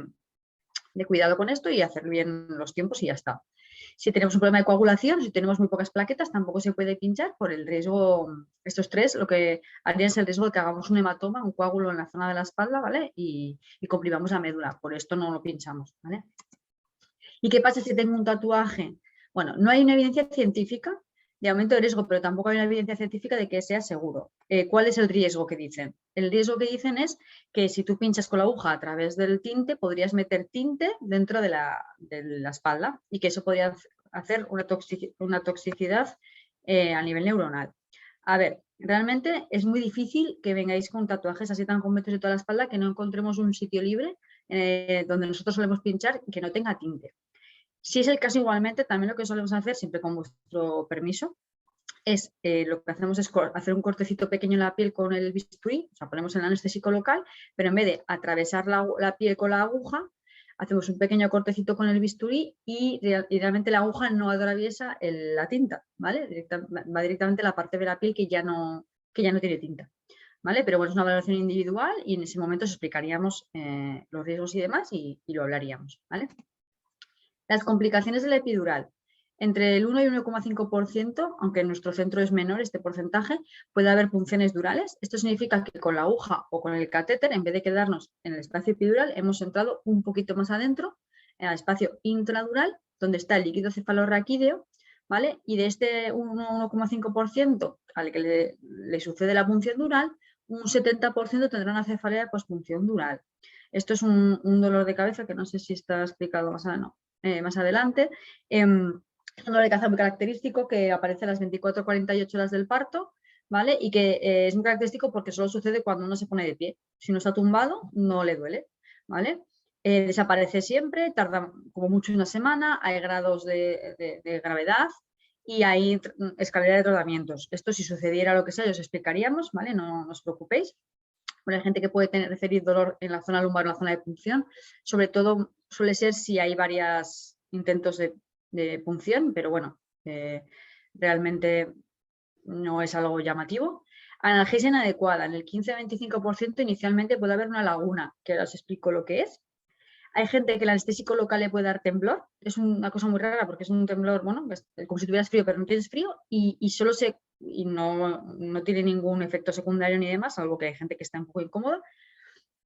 cuidado con esto y hacer bien los tiempos y ya está. Si tenemos un problema de coagulación, si tenemos muy pocas plaquetas, tampoco se puede pinchar por el riesgo. Estos tres lo que harían es el riesgo de que hagamos un hematoma, un coágulo en la zona de la espalda, ¿vale? Y comprimamos la médula, por esto no lo pinchamos, ¿vale? ¿Y qué pasa si tengo un tatuaje? Bueno, no hay una evidencia científica de aumento de riesgo, pero tampoco hay una evidencia científica de que sea seguro. ¿Cuál es el riesgo que dicen? El riesgo que dicen es que si tú pinchas con la aguja a través del tinte, podrías meter tinte dentro de la espalda y que eso podría hacer una toxicidad a nivel neuronal. A ver, realmente es muy difícil que vengáis con tatuajes así tan completos de toda la espalda que no encontremos un sitio libre donde nosotros solemos pinchar que no tenga tinte. Si es el caso, igualmente, también lo que solemos hacer, siempre con vuestro permiso, es lo que hacemos es hacer un cortecito pequeño en la piel con el bisturí, o sea, ponemos el anestésico local, pero en vez de atravesar la piel con la aguja, hacemos un pequeño cortecito con el bisturí y realmente la aguja no atraviesa la tinta, ¿vale? Va directamente a la parte de la piel que ya no tiene tinta, ¿vale? Pero bueno, es una valoración individual y en ese momento os explicaríamos los riesgos y demás y lo hablaríamos, ¿vale? Las complicaciones de la epidural. Entre el 1 y 1,5%, aunque en nuestro centro es menor este porcentaje, puede haber punciones durales. Esto significa que con la aguja o con el catéter, en vez de quedarnos en el espacio epidural, hemos entrado un poquito más adentro, en el espacio intradural, donde está el líquido cefalorraquídeo, ¿vale? Y de este 1,5% al que le sucede la punción dural, un 70% tendrá una cefalea pospunción dural. Esto es un dolor de cabeza que no sé si está explicado más adelante. Es un dolor de cabeza muy característico que aparece a las 24-48 horas del parto, ¿vale? Y que es muy característico porque solo sucede cuando uno se pone de pie. Si uno está tumbado, no le duele, ¿vale? Desaparece siempre, tarda como mucho una semana, hay grados de gravedad y hay escalera de tratamientos. Esto, si sucediera lo que sea, os explicaríamos, ¿vale? No os preocupéis. Bueno, hay gente que puede referir dolor en la zona lumbar o en la zona de punción, sobre todo suele ser si hay varios intentos de punción, pero bueno, realmente no es algo llamativo. Analgesia inadecuada, en el 15-25% inicialmente puede haber una laguna, que ahora os explico lo que es. Hay gente que el anestésico local le puede dar temblor, es una cosa muy rara porque es un temblor, bueno, como si tuvieras frío pero no tienes frío y solo no tiene ningún efecto secundario ni demás, salvo que hay gente que está un poco incómoda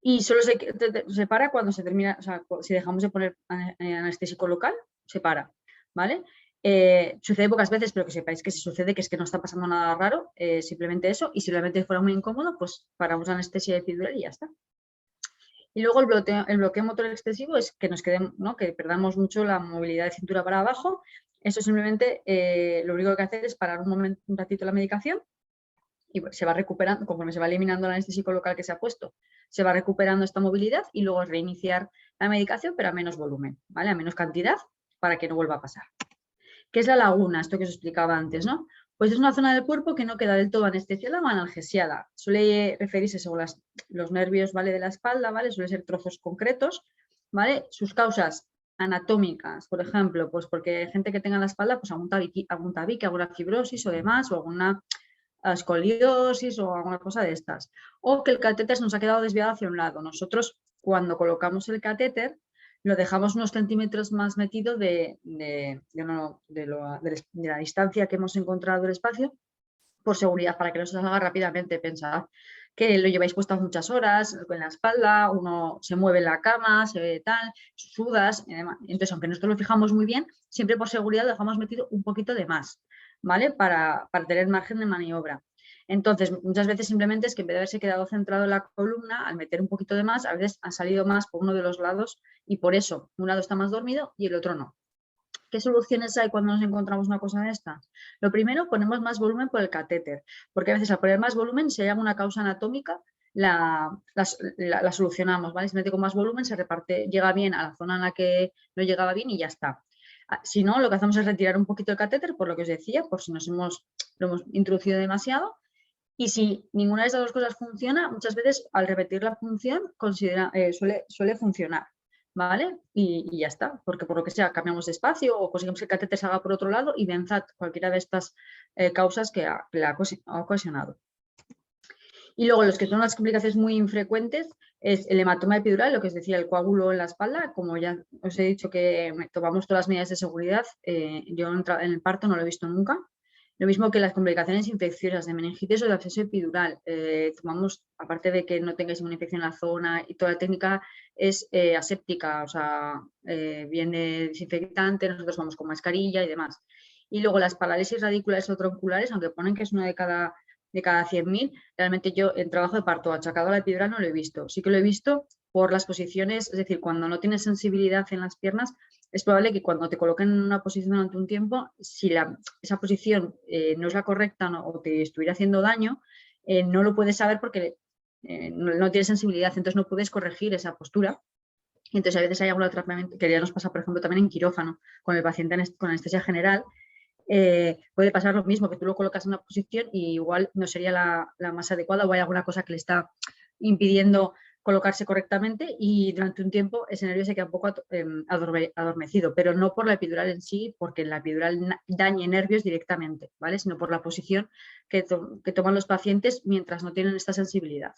y solo se para cuando se termina, o sea, si dejamos de poner anestésico local, se para, ¿vale? Sucede pocas veces, pero que sepáis que si sucede que es que no está pasando nada raro, simplemente eso, y si realmente fuera muy incómodo, pues paramos la anestesia epidural y ya está. Y luego el bloqueo motor excesivo es que nos quedemos, ¿no? Que perdamos mucho la movilidad de cintura para abajo. Eso simplemente lo único que hay que hacer es parar un ratito la medicación y se va recuperando, conforme se va eliminando el anestésico local que se ha puesto, se va recuperando esta movilidad y luego reiniciar la medicación, pero a menos volumen, ¿vale? A menos cantidad para que no vuelva a pasar. ¿Qué es la laguna? Esto que os explicaba antes, ¿no? Pues es una zona del cuerpo que no queda del todo anestesiada o analgesiada. Suele referirse según los nervios, ¿vale? De la espalda, ¿vale? Suele ser trozos concretos, ¿vale? Sus causas anatómicas, por ejemplo, pues porque hay gente que tenga en la espalda pues algún tabique, alguna fibrosis o demás, o alguna escoliosis o alguna cosa de estas. O que el catéter nos ha quedado desviado hacia un lado. Nosotros, cuando colocamos el catéter, lo dejamos unos centímetros más metido de la distancia que hemos encontrado del espacio, por seguridad, para que no se salga rápidamente. Pensad que lo lleváis puesto muchas horas en la espalda, uno se mueve en la cama, se ve tal, sudas y demás. Entonces, aunque nosotros lo fijamos muy bien, siempre por seguridad lo dejamos metido un poquito de más, ¿vale? Para tener margen de maniobra. Entonces, muchas veces simplemente es que en vez de haberse quedado centrado en la columna, al meter un poquito de más, a veces ha salido más por uno de los lados y por eso un lado está más dormido y el otro no. ¿Qué soluciones hay cuando nos encontramos una cosa de estas? Lo primero, ponemos más volumen por el catéter, porque a veces al poner más volumen, si hay alguna causa anatómica, la solucionamos, ¿vale? Simplemente con más volumen se reparte, llega bien a la zona en la que no llegaba bien y ya está. Si no, lo que hacemos es retirar un poquito el catéter, por lo que os decía, por si lo hemos introducido demasiado. Y si ninguna de estas dos cosas funciona, muchas veces al repetir la función suele funcionar, ¿vale? Y ya está, porque por lo que sea cambiamos de espacio o conseguimos que el catéter salga por otro lado y venza cualquiera de estas causas que le ha ocasionado. Y luego los que son las complicaciones muy infrecuentes es el hematoma epidural, lo que os decía, el coágulo en la espalda. Como ya os he dicho que tomamos todas las medidas de seguridad, yo en el parto no lo he visto nunca. Lo mismo que las complicaciones infecciosas de meningitis o de absceso epidural. Tomamos, aparte de que no tengáis una infección en la zona, y toda la técnica es aséptica, o sea, viene desinfectante, nosotros vamos con mascarilla y demás. Y luego las parálisis radiculares o tronculares, aunque ponen que es una de cada 100.000, realmente yo en trabajo de parto achacado a la epidural no lo he visto. Sí que lo he visto por las posiciones, es decir, cuando no tienes sensibilidad en las piernas, es probable que cuando te coloquen en una posición durante un tiempo, si esa posición no es la correcta o te estuviera haciendo daño, no lo puedes saber porque no tienes sensibilidad, entonces no puedes corregir esa postura. Entonces a veces hay algún tratamiento, que ya nos pasa por ejemplo también en quirófano, con el paciente con anestesia general, puede pasar lo mismo, que tú lo colocas en una posición y igual no sería la más adecuada o hay alguna cosa que le está impidiendo colocarse correctamente y durante un tiempo ese nervio se queda un poco adormecido, pero no por la epidural en sí, porque la epidural dañe nervios directamente, ¿vale? Sino por la posición que toman los pacientes mientras no tienen esta sensibilidad.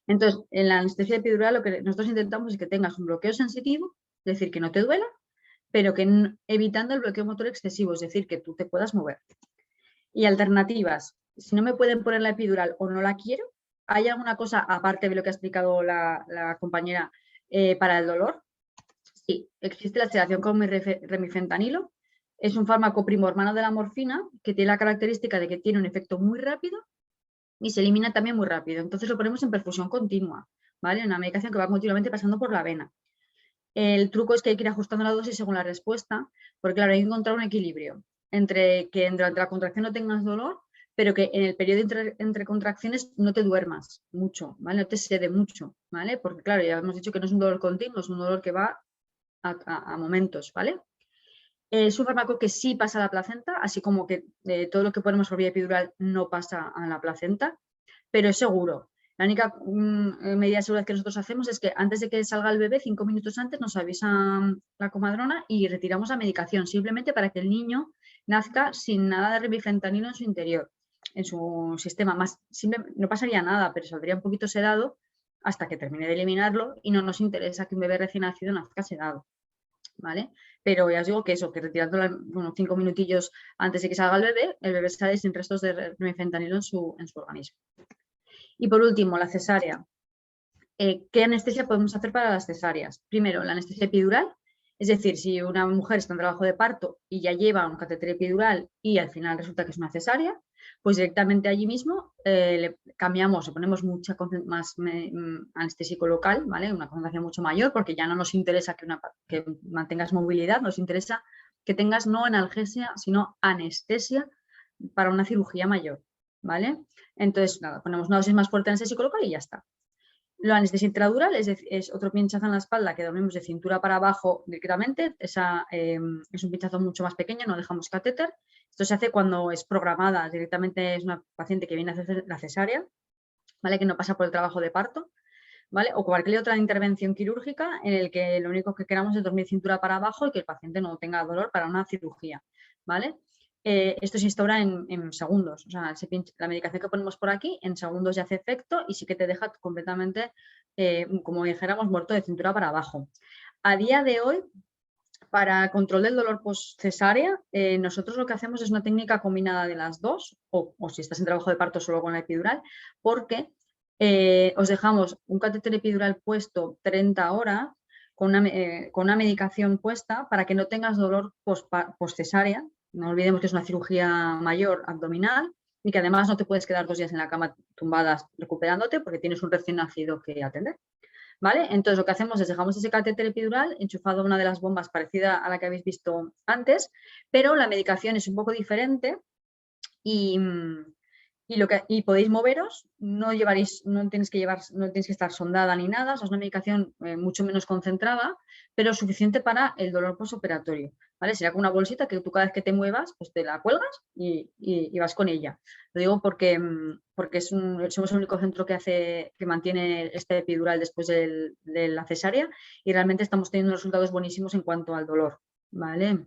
Entonces, en la anestesia epidural lo que nosotros intentamos es que tengas un bloqueo sensitivo, es decir, que no te duela, pero que evitando el bloqueo motor excesivo, es decir, que tú te puedas mover. Y alternativas, si no me pueden poner la epidural o no la quiero, ¿hay alguna cosa, aparte de lo que ha explicado la compañera, para el dolor? Sí, existe la sedación con remifentanilo. Es un fármaco primo hermano de la morfina que tiene la característica de que tiene un efecto muy rápido y se elimina también muy rápido. Entonces lo ponemos en perfusión continua, ¿vale? Una medicación que va continuamente pasando por la vena. El truco es que hay que ir ajustando la dosis según la respuesta, porque claro, hay que encontrar un equilibrio entre que durante la contracción no tengas dolor, pero que en el periodo entre contracciones no te duermas mucho, ¿vale? No te sede mucho, ¿vale? Porque claro, ya hemos dicho que no es un dolor continuo, es un dolor que va a momentos, ¿vale? Es un fármaco que sí pasa a la placenta, así como que todo lo que ponemos por vía epidural no pasa a la placenta, pero es seguro. La única medida de seguridad que nosotros hacemos es que antes de que salga el bebé, 5 minutos antes, nos avisa la comadrona y retiramos la medicación, simplemente para que el niño nazca sin nada de remifentanilo en su interior, en su sistema. No pasaría nada, pero saldría un poquito sedado hasta que termine de eliminarlo y no nos interesa que un bebé recién nacido nazca sedado, ¿vale? Pero ya os digo que eso, que retirando unos 5 minutillos antes de que salga el bebé sale sin restos de remifentanilo en su organismo. Y por último, la cesárea. ¿Qué anestesia podemos hacer para las cesáreas? Primero, la anestesia epidural, es decir, si una mujer está en trabajo de parto y ya lleva un catéter epidural y al final resulta que es una cesárea, pues directamente allí mismo le cambiamos, le ponemos mucha más anestésico local, ¿vale? Una concentración mucho mayor, porque ya no nos interesa que mantengas movilidad, nos interesa que tengas no analgesia, sino anestesia para una cirugía mayor, ¿vale? Entonces, nada, ponemos una dosis más fuerte de anestésico local y ya está. La anestesia intradural es otro pinchazo en la espalda que dormimos de cintura para abajo directamente. Es un pinchazo mucho más pequeño, no dejamos catéter. Esto se hace cuando es programada, directamente es una paciente que viene a hacer la cesárea, ¿vale? Que no pasa por el trabajo de parto, ¿vale? O cualquier otra intervención quirúrgica en el que lo único que queramos es dormir cintura para abajo y que el paciente no tenga dolor para una cirugía, ¿vale? Esto se instaura en segundos, o sea, la medicación que ponemos por aquí en segundos ya hace efecto y sí que te deja completamente, como dijéramos, muerto de cintura para abajo. A día de hoy, para control del dolor post-cesárea, nosotros lo que hacemos es una técnica combinada de las dos, o si estás en trabajo de parto solo con la epidural, porque os dejamos un catéter epidural puesto 30 horas con una medicación puesta para que no tengas dolor post-cesárea. No olvidemos que es una cirugía mayor abdominal y que además no te puedes quedar 2 días en la cama tumbadas recuperándote porque tienes un recién nacido que atender, ¿vale? Entonces lo que hacemos es dejamos ese catéter epidural enchufado a una de las bombas parecida a la que habéis visto antes, pero la medicación es un poco diferente y podéis moveros, no tienes que estar sondada ni nada, o sea, es una medicación mucho menos concentrada, pero suficiente para el dolor postoperatorio, ¿vale? Será con una bolsita que tú cada vez que te muevas, pues te la cuelgas y vas con ella. Lo digo porque somos el único centro que mantiene este epidural después de la cesárea y realmente estamos teniendo resultados buenísimos en cuanto al dolor, ¿vale?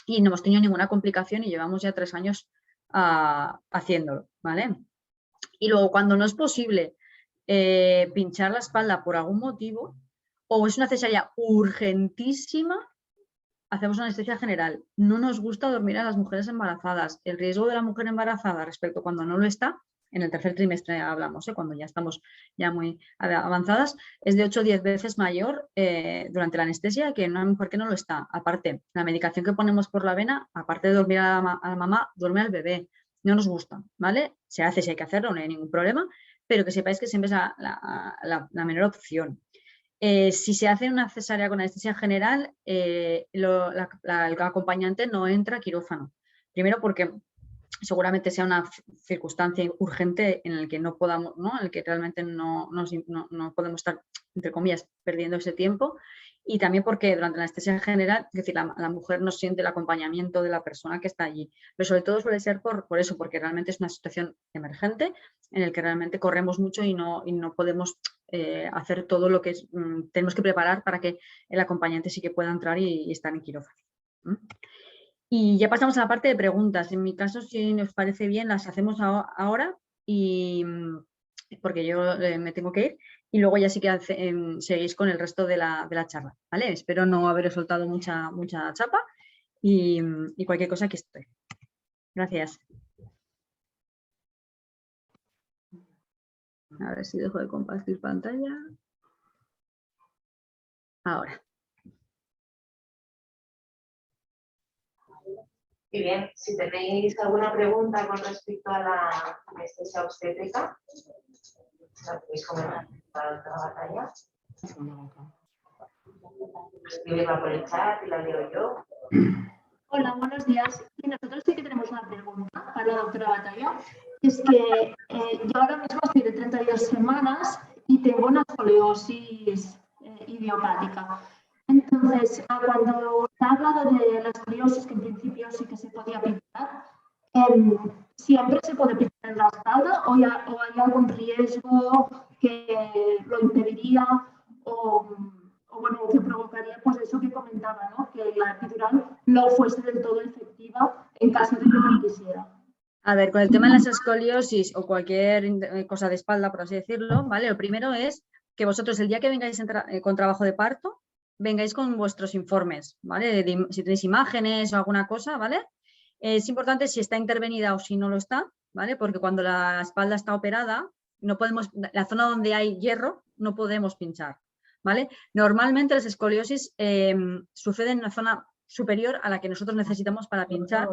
Y no hemos tenido ninguna complicación y llevamos ya 3 años haciéndolo, ¿vale? Y luego cuando no es posible pinchar la espalda por algún motivo o es una cesárea urgentísima, hacemos una anestesia general. No nos gusta dormir a las mujeres embarazadas. El riesgo de la mujer embarazada respecto a cuando no lo está, en el tercer trimestre hablamos, cuando ya estamos ya muy avanzadas, es de 8 o 10 veces mayor durante la anestesia que en una mujer que no lo está. Aparte, la medicación que ponemos por la vena, aparte de dormir a la mamá, duerme al bebé. No nos gusta, ¿vale? Se hace si hay que hacerlo, no hay ningún problema, pero que sepáis que siempre es la menor opción. Si se hace una cesárea con anestesia general, el acompañante no entra a quirófano. Primero porque seguramente sea una circunstancia urgente en el que no podamos, ¿no? En el que realmente no podemos estar, entre comillas, perdiendo ese tiempo. Y también porque durante la anestesia general, es decir, la mujer no siente el acompañamiento de la persona que está allí. Pero sobre todo suele ser por eso, porque realmente es una situación emergente en el que realmente corremos mucho y no podemos hacer todo lo que tenemos que preparar para que el acompañante sí que pueda entrar y estar en quirófano. Y ya pasamos a la parte de preguntas. En mi caso, si os parece bien, las hacemos ahora porque yo me tengo que ir y luego ya sí que seguís con el resto de la charla, ¿vale? Espero no haberos soltado mucha chapa y cualquier cosa aquí estoy. Gracias. A ver si dejo de compartir pantalla. Ahora. Y bien, si tenéis alguna pregunta con respecto a la anestesia obstétrica, la podéis comentar para la batalla. Escribirla por el chat y la leo yo. Hola, buenos días. Y nosotros sí que tenemos una pregunta para la doctora Batalla. Es que yo ahora mismo estoy de 32 semanas y tengo una escoliosis idiopática. Entonces, cuando se ha hablado de la escoliosis, que en principio sí que se podía pintar, ¿siempre se puede pintar en la espalda o hay algún riesgo que lo impediría o bueno, que provocaría pues eso que comentaba, ¿no? Que la epidural no fuese del todo efectiva en caso de que no quisiera? A ver, con el tema de las escoliosis o cualquier cosa de espalda, por así decirlo, ¿vale? Lo primero es que vosotros el día que vengáis con trabajo de parto, vengáis con vuestros informes, ¿vale? Si tenéis imágenes o alguna cosa, ¿vale? Es importante si está intervenida o si no lo está, ¿vale? Porque cuando la espalda está operada, no podemos, la zona donde hay hierro, no podemos pinchar, ¿vale? Normalmente las escoliosis suceden en una zona superior a la que nosotros necesitamos para pinchar,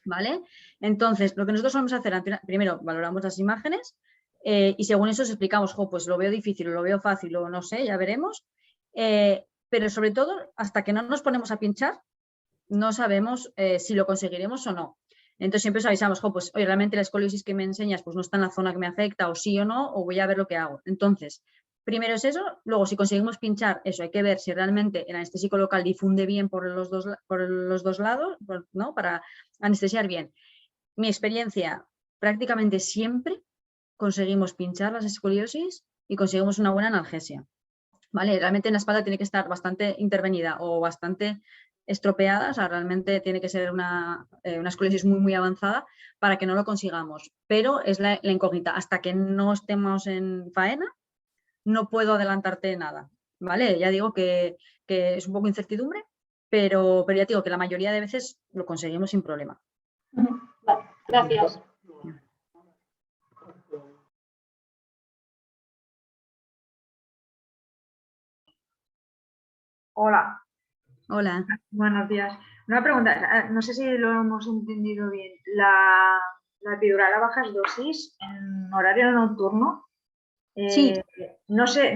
¿vale? Entonces, lo que nosotros vamos a hacer, primero valoramos las imágenes y según eso os explicamos, pues lo veo difícil, o lo veo fácil, o no sé, ya veremos. Pero sobre todo, hasta que no nos ponemos a pinchar, no sabemos si lo conseguiremos o no. Entonces siempre os avisamos, pues oye, realmente la escoliosis que me enseñas pues no está en la zona que me afecta, o sí o no, o voy a ver lo que hago. Entonces, primero es eso, luego si conseguimos pinchar, eso hay que ver si realmente el anestésico local difunde bien por los dos lados, ¿no? Para anestesiar bien. Mi experiencia, prácticamente siempre conseguimos pinchar las escoliosis y conseguimos una buena analgesia. ¿Vale? Realmente en la espalda tiene que estar bastante intervenida o bastante estropeada, o sea, realmente tiene que ser una escoliosis muy, muy avanzada para que no lo consigamos. Pero es la incógnita. Hasta que no estemos en faena, no puedo adelantarte nada, ¿vale? Ya digo que es un poco incertidumbre, pero ya digo que la mayoría de veces lo conseguimos sin problema. Vale, gracias. Hola. Hola. Buenos días. Una pregunta, no sé si lo hemos entendido bien. La epidural a bajas dosis en horario nocturno Sí. no se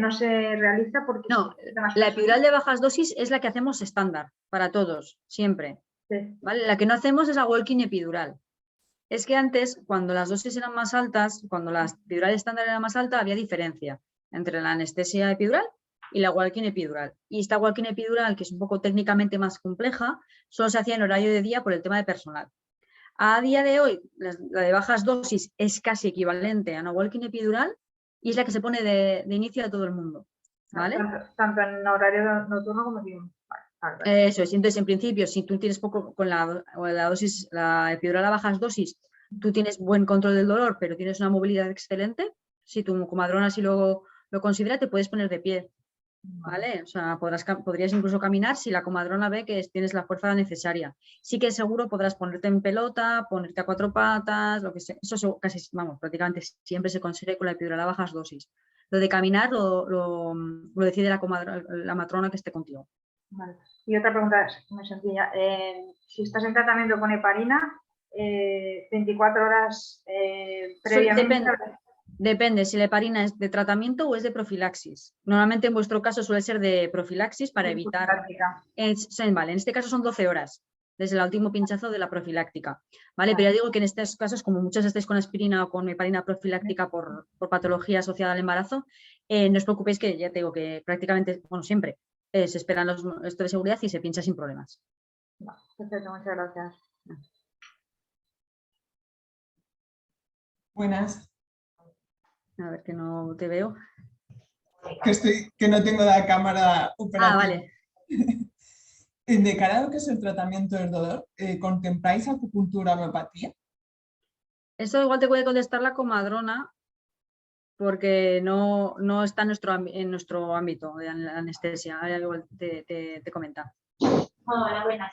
realiza porque... No, la epidural de bajas dosis es la que hacemos estándar para todos, siempre. Sí. ¿Vale? La que no hacemos es la walking epidural. Es que antes, cuando las dosis eran más altas, cuando la epidural estándar era más alta, había diferencia entre la anestesia epidural y la walking epidural. Y esta walking epidural, que es un poco técnicamente más compleja, solo se hacía en horario de día por el tema de personal. A día de hoy, la de bajas dosis es casi equivalente a una walking epidural y es la que se pone de inicio a todo el mundo. ¿Vale? Tanto en horario nocturno como diurno. Eso es. Entonces, en principio, si tú tienes poco con la dosis, la epidural a bajas dosis, tú tienes buen control del dolor, pero tienes una movilidad excelente. Si tu comadrona así lo considera, te puedes poner de pie, ¿vale? O sea, podrías incluso caminar si la comadrona ve que tienes la fuerza necesaria. Sí que seguro podrás ponerte en pelota, ponerte a 4 patas, lo que sea. Eso casi, vamos, prácticamente siempre se consigue con la epidural a bajas dosis. Lo de caminar lo decide la matrona que esté contigo. Vale. Y otra pregunta muy sencilla. Si estás en tratamiento con heparina, 24 horas previamente... Depende si la heparina es de tratamiento o es de profilaxis. Normalmente en vuestro caso suele ser de profilaxis para evitar... Vale, en este caso son 12 horas desde el último pinchazo de la profiláctica. ¿Vale? Pero ya digo que en estos casos, como muchos estáis con aspirina o con heparina profiláctica por patología asociada al embarazo, no os preocupéis que ya te digo que prácticamente, bueno, siempre se esperan esto de seguridad y se pincha sin problemas. Perfecto, muchas gracias. Buenas. A ver, que no te veo. Que no tengo la cámara operativa. Ah, vale. De cara a lo que es el tratamiento del dolor, ¿contempláis acupuntura o homeopatía? Eso igual te puede contestar la comadrona porque no está en nuestro ámbito de anestesia. Ahora igual te comenta. Hola, buenas.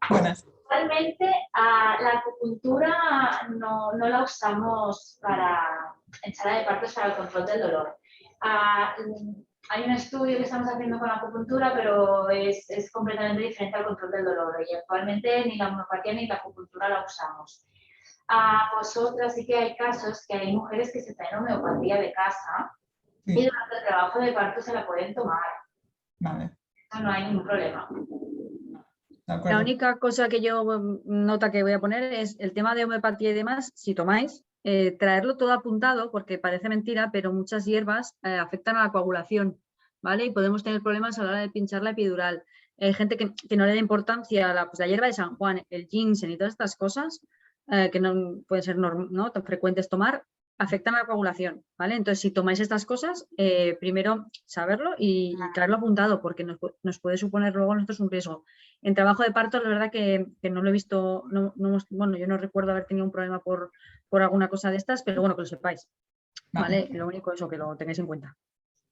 Buenas. Realmente la acupuntura no la usamos en sala de partos para el control del dolor. Hay un estudio que estamos haciendo con la acupuntura, pero es completamente diferente al control del dolor y actualmente ni la homeopatía ni la acupuntura la usamos. A vosotras sí que hay casos que hay mujeres que se traen homeopatía de casa y durante el trabajo de parto se la pueden tomar. Vale. No hay ningún problema. La única cosa que yo nota que voy a poner es el tema de homeopatía y demás, si tomáis, traerlo todo apuntado, porque parece mentira, pero muchas hierbas afectan a la coagulación, ¿vale? Y podemos tener problemas a la hora de pinchar la epidural. Hay gente que no le da importancia a la hierba de San Juan, el ginseng y todas estas cosas, que no pueden ser no tan frecuentes tomar, afectan a la coagulación, ¿vale? Entonces, si tomáis estas cosas, primero saberlo y traerlo apuntado, porque nos puede suponer luego a nosotros un riesgo. En trabajo de parto, la verdad que no lo he visto, bueno, yo no recuerdo haber tenido un problema por alguna cosa de estas, pero bueno, que lo sepáis, ¿vale? Lo único es que lo tengáis en cuenta.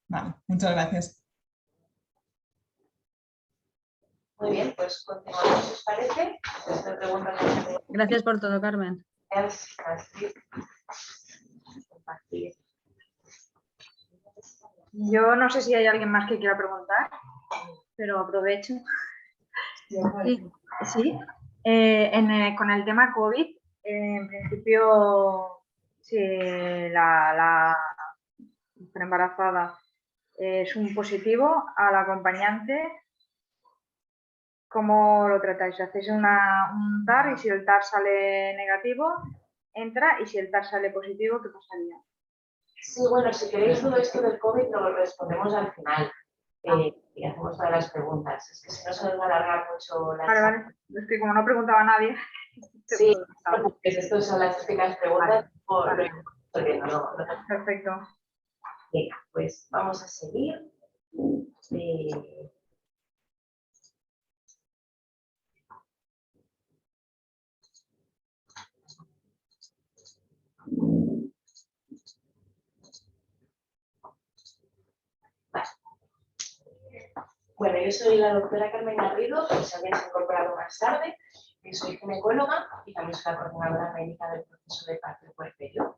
Vale, muchas gracias. Muy bien, pues continuamos, si os parece. Gracias por todo, Carmen. Yo no sé si hay alguien más que quiera preguntar, pero aprovecho. Sí, sí. Con el tema COVID, en principio, si la mujer embarazada es un positivo, al acompañante, ¿cómo lo tratáis? ¿Hacéis un TAR y si el TAR sale negativo, entra y si el TAR sale positivo, qué pasaría? Sí, bueno, si queréis todo esto del COVID lo respondemos al final y hacemos todas las preguntas. Es que si no se nos va a alargar mucho la Vale, charla. vale. Es que como no preguntaba nadie. Sí, pues estas son las típicas preguntas. Vale. Perfecto. Venga, pues vamos a seguir. Vale. Bueno, yo soy la doctora Carmen Garrido, que se había incorporado más tarde, que soy ginecóloga y también soy la coordinadora médica del proceso de parto y puerperio.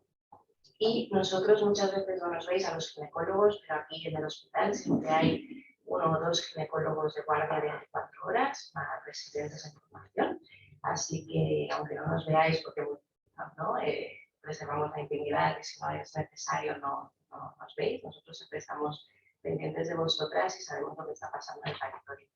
Y nosotros muchas veces no nos veis a los ginecólogos, pero aquí en el hospital siempre hay 1 o 2 ginecólogos de guardia de 24 horas, más residentes en formación. Así que, aunque no nos veáis, porque ¿no? Reservamos la intimidad y si no es necesario no nos veis, nosotros siempre estamos pendientes de vosotras y sabemos lo que está pasando en el territorio.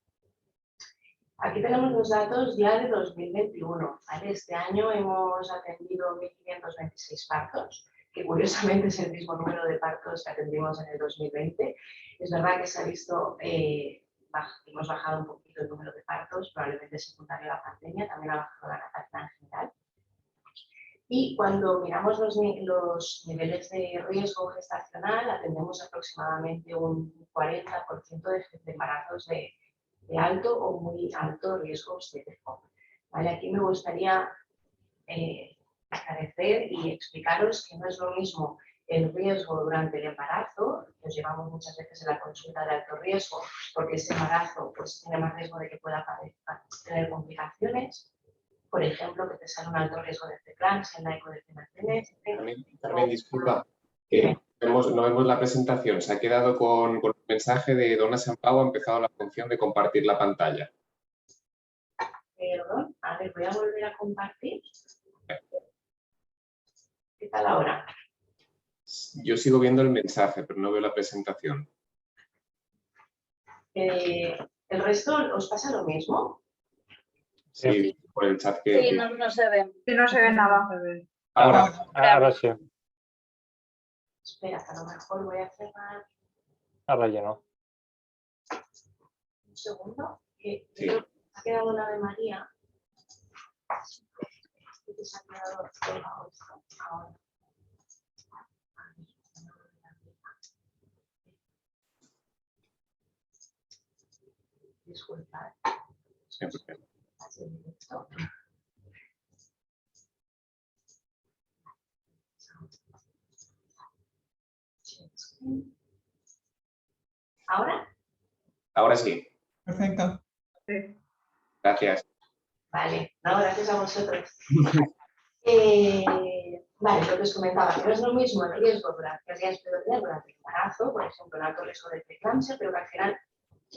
Aquí tenemos los datos ya de 2021. ¿Vale? Este año hemos atendido 1.526 partos, que curiosamente es el mismo número de partos que atendimos en el 2020. Es verdad que se ha visto, hemos bajado un poquito el número de partos, probablemente secundario a la pandemia, también ha bajado la natalidad en general. Y cuando miramos los niveles de riesgo gestacional, atendemos aproximadamente un 40% de embarazos de alto o muy alto riesgo obstétrico. ¿Vale? Aquí me gustaría esclarecer y explicaros que no es lo mismo el riesgo durante el embarazo, que os llevamos muchas veces en la consulta de alto riesgo, porque ese embarazo pues, tiene más riesgo de que pueda tener complicaciones. Por ejemplo, que te sale un alto riesgo de preeclampsia en la ecodefinación. Carmen, disculpa, que no vemos la presentación. Se ha quedado con el mensaje de Dona San Pau, ha empezado la función de compartir la pantalla. Perdón, a ver, voy a volver a compartir. ¿Qué tal ahora? Yo sigo viendo el mensaje, pero no veo la presentación. ¿El resto os pasa lo mismo? Sí, por el chat que... Sí, no se ve. Sí, no se ve nada. Ahora sí, Espera, a lo mejor voy a cerrar ahora llenó. un segundo. Que Sí. ha quedado una de María. Que se ha quedado ahora. Disculpad. ¿Ahora? Ahora sí. Perfecto. Sí. Gracias. Vale, no, gracias a vosotros. Vale, lo que os comentaba, que no es lo mismo el riesgo que hayáis podido tener durante el embarazo, por ejemplo, el alto riesgo de preeclampsia, pero que al final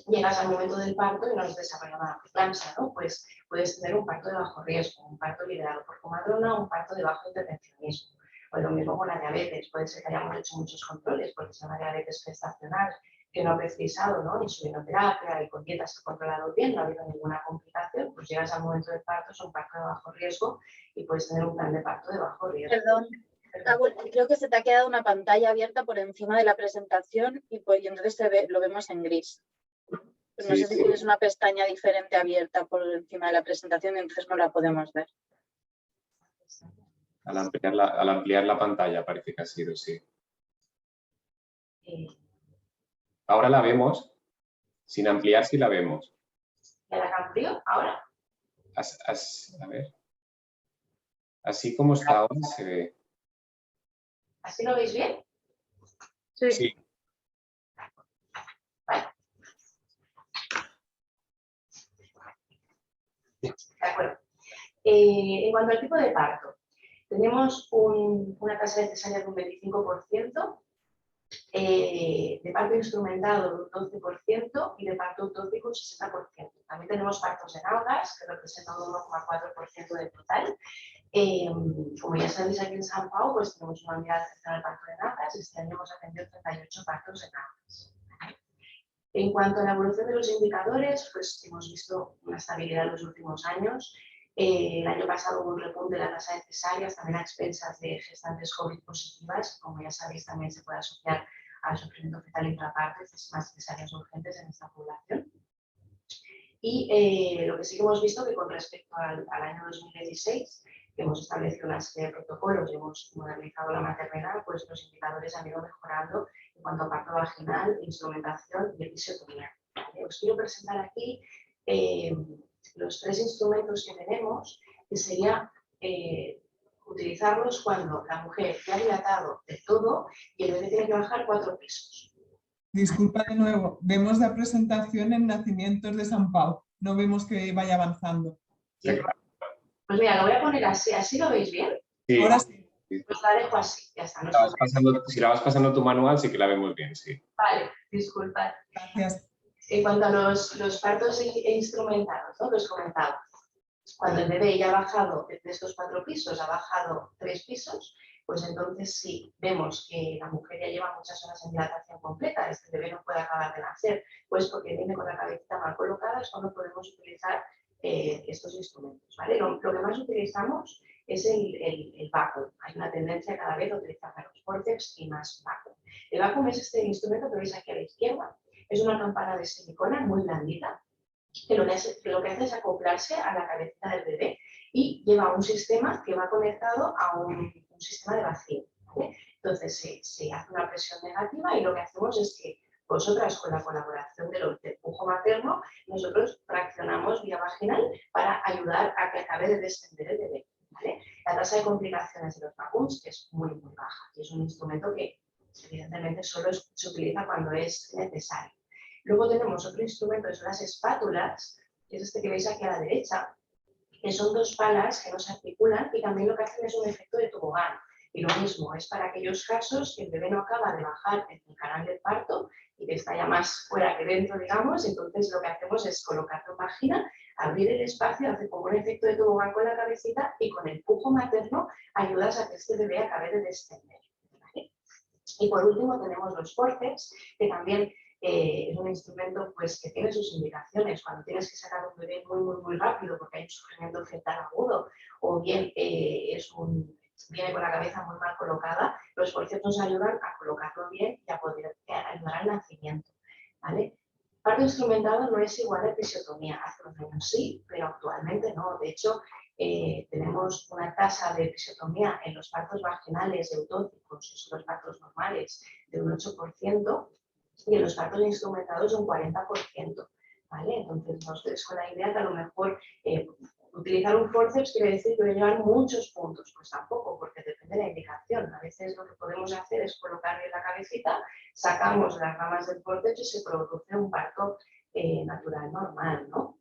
llegas al momento del parto y no has desarrollado una preeclampsia, ¿no? Pues puedes tener un parto de bajo riesgo, un parto liderado por comadrona, un parto de bajo intervencionismo. O lo mismo con la diabetes, puede ser que hayamos hecho muchos controles, porque es una diabetes gestacional que no ha precisado, ¿no? Insulinoterapia y con dietas se ha controlado bien, no ha habido ninguna complicación, pues llegas al momento del parto, es un parto de bajo riesgo y puedes tener un plan de parto de bajo riesgo. Perdón, creo que se te ha quedado una pantalla abierta por encima de la presentación y entonces lo vemos en gris. Pero no sé si tienes una pestaña diferente abierta por encima de la presentación y entonces no la podemos ver. Al ampliar la pantalla parece que ha sido, sí. Ahora la vemos. Sin ampliar sí la vemos. ¿Ya la amplío ahora? A ver. Así como está ahora se ve. ¿Así lo veis bien? Sí. Sí. Vale. De acuerdo. En cuanto al tipo de parto, tenemos una tasa de cesárea de un 25%, de parto instrumentado de un 12% y de parto utópico un 60%. También tenemos partos de nalgas, que representan un 1,4% del total. Como ya sabéis, aquí en San Pau pues tenemos una unidad de atención al parto de nalgas y este año hemos atendido 38 partos de nalgas. En cuanto a la evolución de los indicadores, pues hemos visto una estabilidad en los últimos años. El año pasado hubo un repunte de la tasa de cesáreas, también a expensas de gestantes COVID positivas. Como ya sabéis, también se puede asociar al sufrimiento fetal intraparto y más cesáreas urgentes en esta población. Y lo que sí que hemos visto que con respecto al año 2016, que hemos establecido una serie de protocolos y hemos modernizado la maternidad, pues los indicadores han ido mejorando en cuanto a parto vaginal, instrumentación y episiotomía. Os quiero presentar aquí los 3 instrumentos que tenemos, que sería utilizarlos cuando la mujer ya ha dilatado de todo y el bebé tiene que bajar 4 pisos. Disculpa de nuevo, vemos la presentación en nacimientos de San Pau, no vemos que vaya avanzando. Sí. Pues mira, lo voy a poner así ¿lo veis bien? Sí. Ahora sí. Pues la dejo así, ya está. No Si la vas pasando tu manual, sí que la vemos bien, sí. Vale, disculpad. Gracias. En cuanto a los partos instrumentados, ¿no? Los comentaba. Cuando el bebé ya ha bajado de estos 4 pisos, ha bajado 3 pisos, pues entonces sí, vemos que la mujer ya lleva muchas horas en dilatación completa, este bebé no puede acabar de nacer, pues porque viene con la cabecita mal colocada, es cuando podemos utilizar estos instrumentos, ¿vale? Lo que más utilizamos es el vacuum. Hay una tendencia cada vez a utilizar menos fórceps y más vacuum. El vacuum es este instrumento que veis aquí a la izquierda, es una campana de silicona muy blandita, que lo que hace es acoplarse a la cabecita del bebé y lleva un sistema que va conectado a un sistema de vacío, ¿vale? Entonces se hace una presión negativa y lo que hacemos es que vosotras, con la colaboración del pujo materno, nosotros fraccionamos vía vaginal para ayudar a que acabe de descender el bebé, ¿vale? La tasa de complicaciones de los vacuums es muy baja y es un instrumento que evidentemente solo se utiliza cuando es necesario. Luego tenemos otro instrumento que son las espátulas, que es este que veis aquí a la derecha, que son 2 palas que no se articulan y también lo que hacen es un efecto de tobogán. Y lo mismo, es para aquellos casos que el bebé no acaba de bajar en el canal del parto y que está ya más fuera que dentro, digamos, entonces lo que hacemos es colocarlo en vagina, abrir el espacio, hace como un efecto de tobogán con la cabecita y con el pujo materno ayudas a que este bebé acabe de descender, ¿vale? Y por último tenemos los forceps, que también es un instrumento pues, que tiene sus indicaciones. Cuando tienes que sacar un bebé muy rápido porque hay un sufrimiento fetal agudo o bien viene con la cabeza muy mal colocada, los forceps nos ayudan a colocarlo bien y a poder ayudar al nacimiento, ¿vale? Parto instrumentado no es igual a episiotomía. Hace unos años sí, pero actualmente no. De hecho, tenemos una tasa de episiotomía en los partos vaginales eutóxicos, que son los partos normales, de un 8%, y en los partos instrumentados un 40%, ¿vale? Entonces, no os quedéis con la idea que a lo mejor utilizar un forceps quiere decir que voy a llevar muchos puntos. Pues tampoco, porque depende de la indicación. A veces lo que podemos hacer es colocarle la cabecita, sacamos las ramas del forceps y se produce un parto natural, normal, ¿no?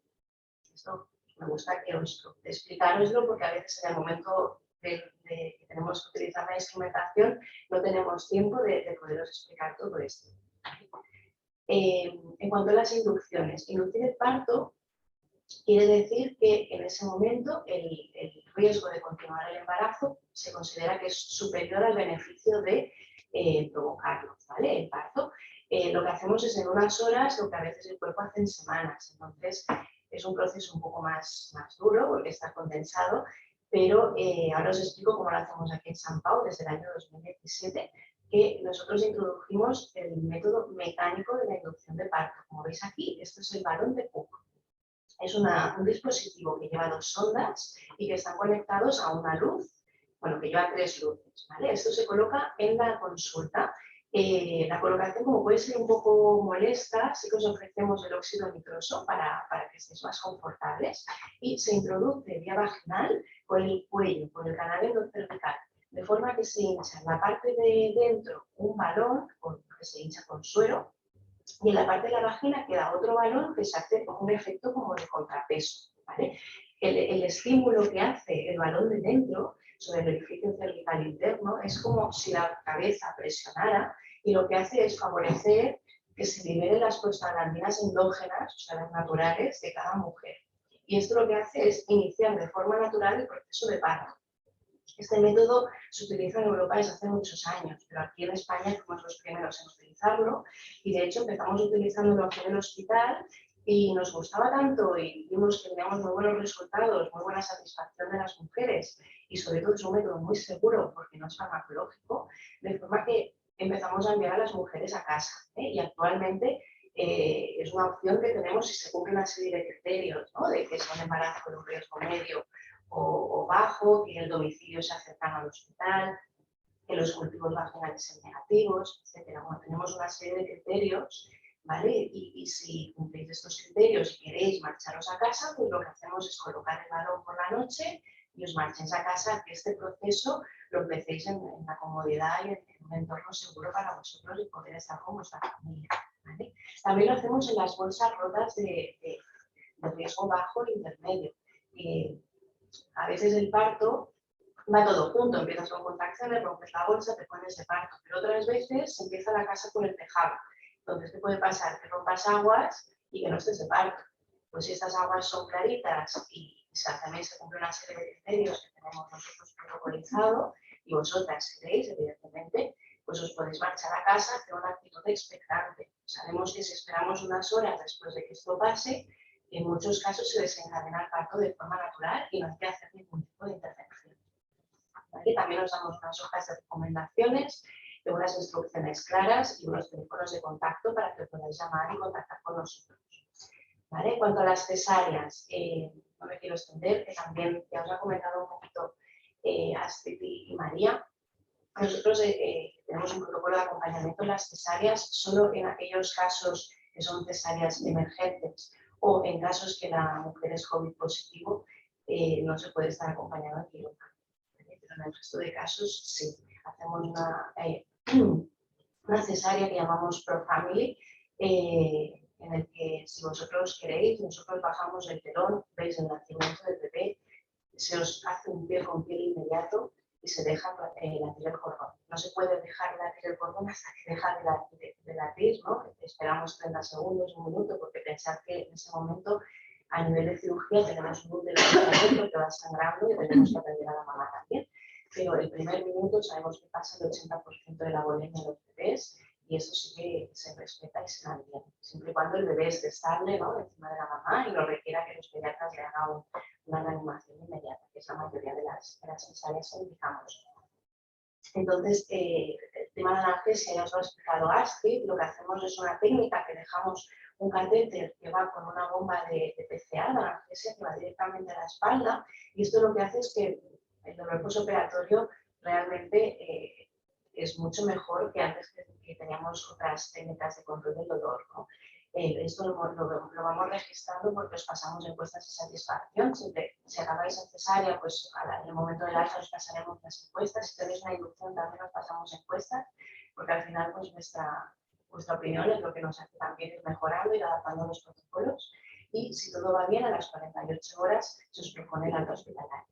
Esto me gusta que os explicaroslo porque a veces en el momento de que tenemos que utilizar la instrumentación no tenemos tiempo de poderos explicar todo esto. En cuanto a las inducciones, inducir el parto quiere decir que en ese momento el riesgo de continuar el embarazo se considera que es superior al beneficio de provocarlo, ¿vale? El parto. Lo que hacemos es en unas horas lo que a veces el cuerpo hace en semanas. Entonces es un proceso un poco más duro porque está condensado, pero ahora os explico cómo lo hacemos aquí en San Pau desde el año 2017, que nosotros introdujimos el método mecánico de la inducción de parto. Como veis aquí, esto es el balón de pujo. Es un dispositivo que lleva 2 sondas y que están conectados a una luz, bueno, que lleva 3 luces, ¿vale? Esto se coloca en la consulta. La colocación, como puede ser un poco molesta, sí que os ofrecemos el óxido nitroso para que estéis más confortables y se introduce vía vaginal por el cuello, por el canal endocervical, de forma que se hincha en la parte de dentro un balón que se hincha con suero y en la parte de la vagina queda otro balón que se hace con un efecto como de contrapeso, ¿vale? El estímulo que hace el balón de dentro sobre el orificio cervical interno es como si la cabeza presionara y lo que hace es favorecer que se liberen las prostaglandinas endógenas, o sea, las naturales, de cada mujer. Y esto lo que hace es iniciar de forma natural el proceso de parto. Este método se utiliza en Europa desde hace muchos años, pero aquí en España fuimos los primeros en utilizarlo y de hecho empezamos utilizándolo aquí en el hospital y nos gustaba tanto y vimos que teníamos muy buenos resultados, muy buena satisfacción de las mujeres y sobre todo es un método muy seguro porque no es farmacológico, de forma que empezamos a enviar a las mujeres a casa y actualmente es una opción que tenemos si se cumple una serie de criterios, ¿no? De que sea un embarazo con un riesgo medio o bajo, que el domicilio sea cercano al hospital, que los cultivos vaginales sean negativos, etc. Bueno, tenemos una serie de criterios, ¿vale? Y si cumplís estos criterios y queréis marcharos a casa, pues lo que hacemos es colocar el balón por la noche y os marchéis a casa, que este proceso lo empecéis en la comodidad y en un entorno seguro para vosotros y poder estar con vuestra familia, ¿vale? También lo hacemos en las bolsas rotas de riesgo bajo e intermedio. A veces el parto va todo junto, empiezas con contracciones, rompes la bolsa, te pones de parto, pero otras veces se empieza la casa con el tejado. Entonces, ¿qué puede pasar? Que rompas aguas y que no estés de parto. Pues si estas aguas son claritas y también se cumple una serie de criterios que tenemos nosotros protocolizado y vosotras queréis, evidentemente, pues os podéis marchar a casa, hacer una actitud expectante. Sabemos que si esperamos unas horas después de que esto pase, en muchos casos se desencadena el parto de forma natural y no hay que hacer ningún tipo de intervención. Aquí también os damos unas hojas de recomendaciones, de unas instrucciones claras y unos teléfonos de contacto para que podáis llamar y contactar con nosotros. ¿Vale? En cuanto a las cesáreas, no me quiero extender, que también ya os ha comentado un poquito Astrid y María. Nosotros tenemos un protocolo de acompañamiento en las cesáreas solo en aquellos casos que son cesáreas emergentes o en casos que la mujer es COVID positivo, no se puede estar acompañado en quirófano. Pero en el resto de casos sí. Hacemos una cesárea que llamamos ProFamily, en el que si vosotros queréis, nosotros bajamos el telón, veis el nacimiento del bebé, se os hace un piel con piel inmediato y se deja latir el cordón. No se puede dejar latir el cordón hasta que deja de latir, ¿no? Esperamos 30 segundos, un minuto, porque pensad que en ese momento a nivel de cirugía tenemos un útero que va sangrando y tenemos que atender a la mamá también. Pero el primer minuto sabemos que pasa el 80% de la volemia de los bebés y eso sí que se respeta y se mantiene, siempre y cuando el bebé esté estable, ¿no? Encima de la mamá y no requiera que los pediatras le hagan una reanimación inmediata, que es la mayoría de las cesáreas que indicamos. Entonces, el tema de la analgesia ya os lo ha explicado Astrid, lo que hacemos es una técnica que dejamos un catéter que va con una bomba de PCA, de analgesia, que va directamente a la espalda y esto lo que hace es que el dolor postoperatorio realmente es mucho mejor que antes que teníamos otras técnicas de control del dolor, ¿no? Esto lo vamos registrando porque os pasamos encuestas de satisfacción. Siempre, si acabáis en cesárea, pues en el momento del alta os pasaremos las encuestas. Si tenéis una inducción también os pasamos encuestas, porque al final pues vuestra opinión es lo que nos hace también ir mejorando y adaptando los protocolos. Y si todo va bien, a las 48 horas se os propone el alta hospitalaria.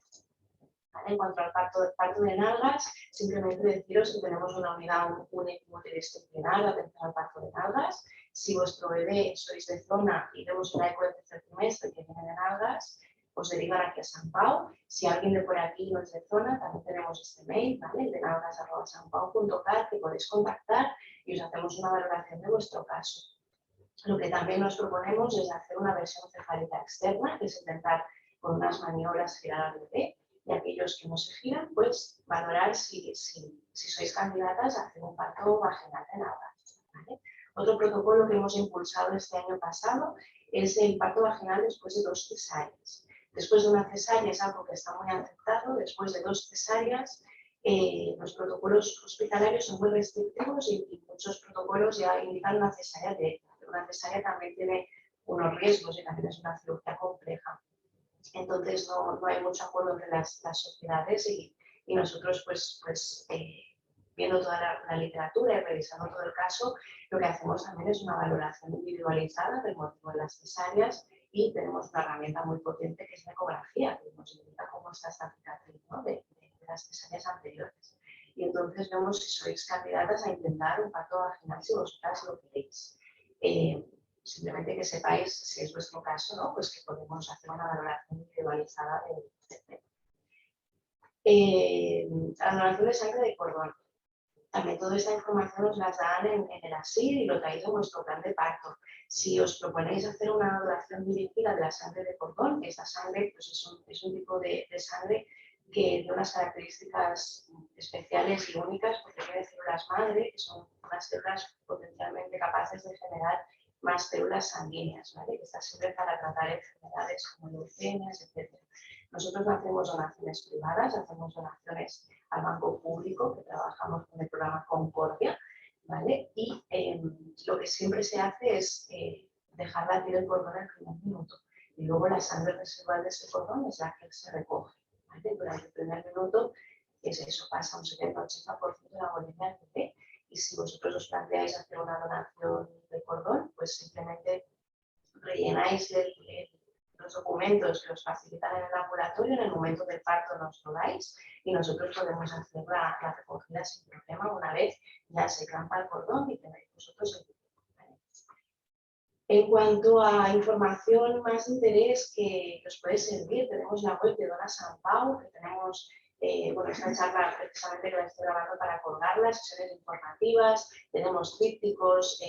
¿Vale? En cuanto al parto de nalgas, simplemente deciros que tenemos una unidad multidisciplinar de atención al parto de nalgas. Si vuestro bebé sois de zona y vemos una eco de tercer trimestre que viene de nalgas, os derivan aquí a San Pau. Si alguien de por aquí no es de zona, también tenemos este mail, ¿vale? De nalgas@sanpau.cat, que podéis contactar y os hacemos una valoración de vuestro caso. Lo que también nos proponemos es hacer una versión cefálica externa, que es intentar con unas maniobras girar al bebé. Y aquellos que no se giran, pues valorar si sois candidatas a hacer un parto vaginal de nalgas, ¿vale? Otro protocolo que hemos impulsado este año pasado es el parto vaginal después de 2 cesáreas. Después de una cesárea es algo que está muy aceptado, después de 2 cesáreas los protocolos hospitalarios son muy restrictivos y muchos protocolos ya indican una cesárea directa. Pero una cesárea también tiene unos riesgos y también es una cirugía compleja. Entonces no hay mucho acuerdo entre las sociedades y nosotros viendo toda la literatura y revisando todo el caso, lo que hacemos también es una valoración individualizada del motivo de las cesáreas y tenemos una herramienta muy potente que es la ecografía, que nos indica cómo está esta cicatriz, ¿no? de las cesáreas anteriores. Y entonces vemos si sois candidatas a intentar un parto vaginal si vosotras lo queréis. Simplemente que sepáis, si es vuestro caso, ¿no? Pues que podemos hacer una valoración individualizada del tema. La donación de sangre de cordón. También toda esta información os la dan en el ASIR y lo traéis en vuestro plan de parto. Si os proponéis hacer una donación dirigida de la sangre de cordón, esta sangre pues es un tipo de sangre que tiene unas características especiales y únicas porque tiene células madre, que son unas células potencialmente capaces de generar más células sanguíneas, ¿vale? Que está sirve para tratar enfermedades como leucemias, etc. Nosotros no hacemos donaciones privadas, hacemos donaciones al banco público, que trabajamos con el programa Concordia, ¿vale? Y lo que siempre se hace es dejar latir el cordón el primer minuto. Y luego la sangre residual de ese cordón es la que se recoge, ¿vale? Durante el primer minuto, es eso, pasa un 70-80% de la volemia del bebé. Y si vosotros os planteáis hacer una donación de cordón, pues simplemente rellenáis los documentos que os facilitan en el laboratorio, en el momento del parto nos lo dais y nosotros podemos hacer la recogida sin problema una vez ya se clampa el cordón y tenéis vosotros el bebé, ¿vale? En cuanto a información más de interés que os puede servir, tenemos la web de Dona Sant Pau, que tenemos esta charla precisamente que la estoy grabando para colgarla, sesiones informativas, tenemos trípticos,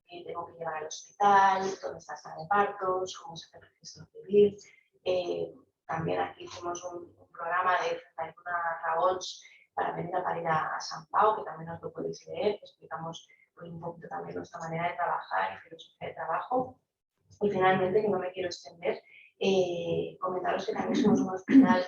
tengo que llevar al hospital, dónde está la sala de partos, cómo se hace el registro civil. También aquí hicimos un programa de 31 raons para venir a parir a Sant Pau, que también os lo podéis leer, que explicamos un poquito también nuestra manera de trabajar y filosofía de trabajo. Y finalmente, que no me quiero extender, comentaros que también somos un hospital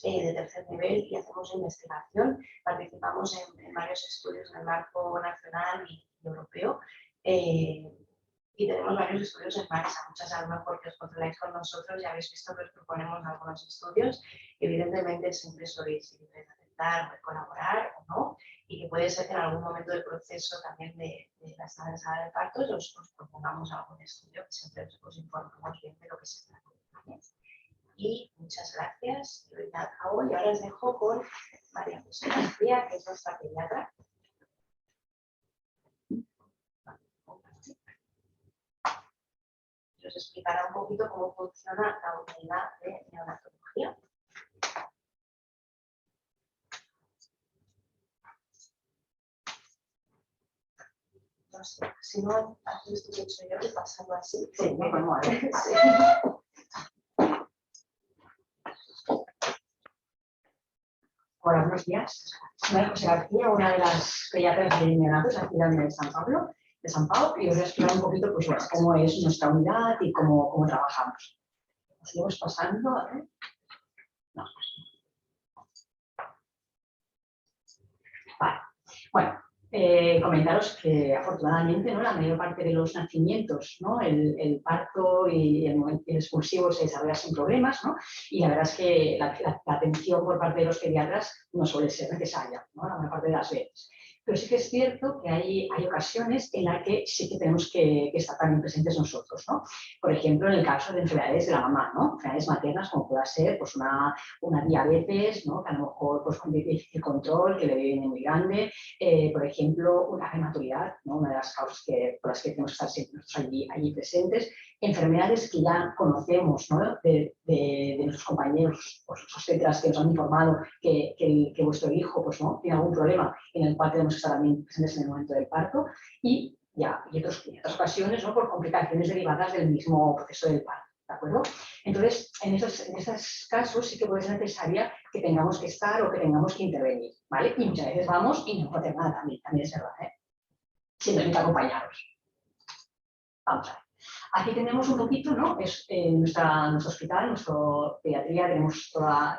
de tercer nivel y hacemos investigación. Participamos en varios estudios en el marco nacional y europeo. Y tenemos varios estudios en marcha. Muchas a lo mejor que os controláis con nosotros ya habéis visto que os proponemos algunos estudios. Evidentemente siempre sois libres de aceptar o de colaborar o no, y que puede ser que en algún momento del proceso también de la sala de partos os propongamos algún estudio, que siempre os informamos bien de lo que se trata. Y muchas gracias. Yo ya acabo y ahora os dejo con María José García, que es nuestra pediatra. Os explicará un poquito cómo funciona la unidad de neonatología. No sé, si no haces esto que he hecho yo y pasarlo así. Sí, me pongo a ver. Sí. Hola, buenos días. Soy José García, una de las pediatras de neonatos aquí de San Pablo, de San Pau, y os voy a explicar un poquito pues, cómo es nuestra unidad y cómo trabajamos. Seguimos pasando, a ver. No. Vale. Bueno, comentaros que afortunadamente, ¿no? La mayor parte de los nacimientos, ¿no? El parto y el expulsivo se desarrolla sin problemas, ¿no? Y la verdad es que la atención por parte de los pediatras no suele ser necesaria, ¿no? La mayor parte de las veces. Pero sí que es cierto que hay ocasiones en las que sí que tenemos que estar también presentes nosotros, ¿no? Por ejemplo, en el caso de enfermedades de la mamá, ¿no? Enfermedades maternas como pueda ser pues, una diabetes, ¿no? Que a lo mejor pues, con difícil control, que le viene muy grande, por ejemplo, una prematuridad, ¿no? Una de las causas por las que tenemos que estar siempre allí presentes, enfermedades que ya conocemos, ¿no? de nuestros compañeros, pues, obstetras que nos han informado que vuestro hijo pues, ¿no? tiene algún problema en el cual tenemos que estar también presentes en el momento del parto y en otras ocasiones, ¿no? Por complicaciones derivadas del mismo proceso del parto. ¿De acuerdo? Entonces, en esos casos sí que puede ser necesaria que tengamos que estar o que tengamos que intervenir, ¿vale? Y muchas veces vamos y no podemos hacer nada también es verdad, ¿eh? Simplemente acompañaros. Vamos a ver. Aquí tenemos un poquito, ¿no? Es nuestro hospital, nuestra pediatría,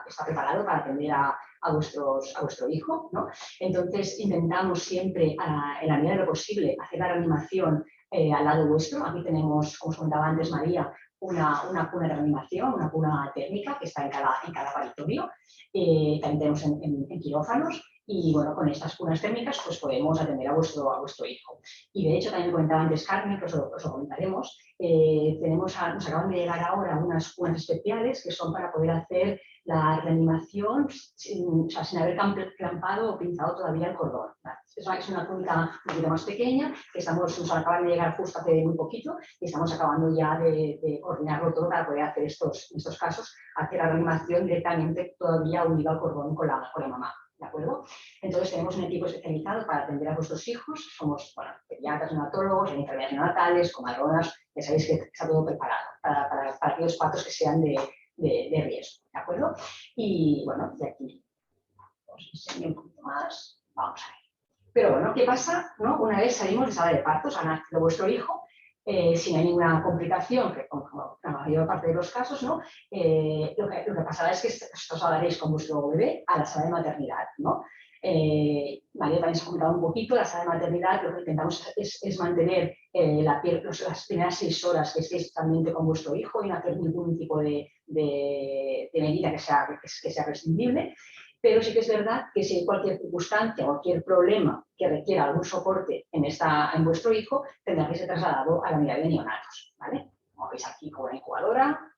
está preparado para atender a vuestro hijo, ¿no? Entonces, intentamos siempre, en la medida de lo posible, hacer la reanimación al lado vuestro. Aquí tenemos, como os comentaba antes María, una cuna de reanimación, una cuna térmica que está en cada paritorio. También tenemos en quirófanos Y bueno, con estas cunas térmicas pues podemos atender a vuestro hijo. Y de hecho, también comentaba antes Carmen, que os lo comentaremos, nos acaban de llegar ahora unas cunas especiales que son para poder hacer la reanimación sin haber clampado o pinzado todavía el cordón. ¿Vale? Es una cúnica un poquito más pequeña que nos acaban de llegar justo hace muy poquito y estamos acabando ya de coordinarlo todo para poder hacer en estos casos, hacer la reanimación directamente todavía unida al cordón con la mamá. ¿De acuerdo? Entonces tenemos un equipo especializado para atender a vuestros hijos, somos pediatras, neonatólogos, enfermeras neonatales, comadronas, ya sabéis que está todo preparado para aquellos partos que sean de riesgo, ¿de acuerdo? Y bueno, de aquí os enseño un poquito más, vamos a ver. Pero bueno, ¿qué pasa, no? Una vez salimos de sala de partos, ha nacido vuestro hijo, si no hay ninguna complicación, que como la mayor parte de los casos, ¿no? Lo que pasará es que os trasladaréis con vuestro bebé a la sala de maternidad, ¿no? María también se ha comentado un poquito, la sala de maternidad lo que intentamos es mantener las primeras 6 horas que estéis totalmente con vuestro hijo y no hacer ningún tipo de medida que sea prescindible. Pero sí que es verdad que si hay cualquier circunstancia, cualquier problema que requiera algún soporte en vuestro hijo, tendrá que ser trasladado a la unidad de neonatos, ¿vale? Como veis aquí con la incubadora.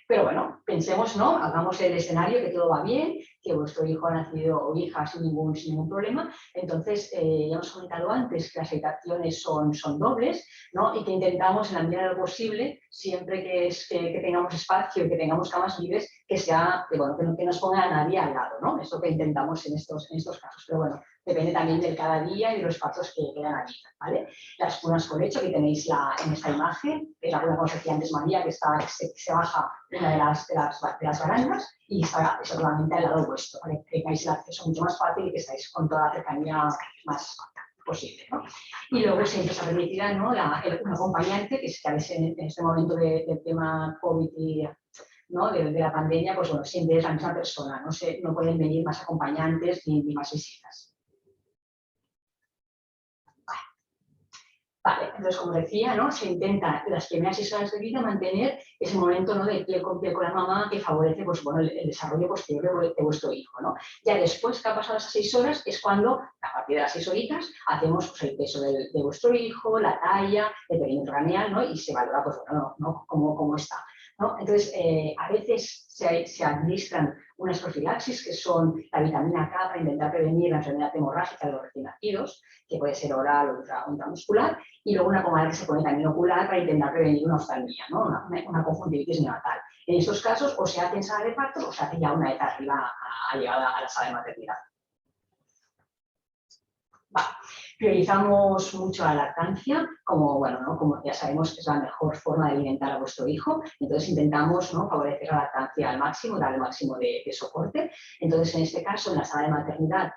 Pero bueno, pensemos, ¿no? Hagamos el escenario que todo va bien, que vuestro hijo ha nacido o hija sin ningún problema. Entonces, ya hemos comentado antes que las habitaciones son dobles, ¿no? Y que intentamos, en la medida de lo posible, siempre que tengamos espacio y que tengamos camas libres, que nos ponga a nadie al lado, ¿no? Eso que intentamos en estos casos. Pero bueno, depende también del cada día y de los partos que quedan allí, ¿vale? Las cunas con lecho que tenéis en esta imagen, que es la cuna, como os decía antes María, que se baja una de las barandas y está solamente al lado vuestro, para que tengáis el acceso mucho más fácil y que estáis con toda la cercanía más posible, ¿no? Y luego siempre se permitirá, ¿no? un acompañante, que a veces en este momento del tema COVID y ¿no? de la pandemia, pues bueno, siempre es la misma persona, no pueden venir más acompañantes ni más visitas. Vale, entonces, como decía, ¿no? Se intenta las primeras 6 horas de vida mantener ese momento, ¿no? De piel con la mamá que favorece pues, bueno, el desarrollo posterior de vuestro hijo, ¿no? Ya después que ha pasado esas 6 horas es cuando, a partir de las 6 horitas, hacemos pues, el peso de vuestro hijo, la talla, el perímetro craneal, ¿no? Y se valora pues, bueno, ¿no? cómo está, ¿no? Entonces, a veces se administran unas profilaxis que son la vitamina K para intentar prevenir la enfermedad hemorrágica de los recién nacidos, que puede ser oral o intramuscular, y luego una pomada que se pone también ocular para intentar prevenir una oftalmia, ¿no? una conjuntivitis neonatal. En estos casos, o se hace en sala de partos o se hace ya una vez arriba a llegada a la sala de maternidad. Vale. Priorizamos mucho la lactancia, como ya sabemos que es la mejor forma de alimentar a vuestro hijo, entonces intentamos, ¿no? favorecer la lactancia al máximo, dar el máximo de soporte. Entonces, en este caso, en la sala de maternidad,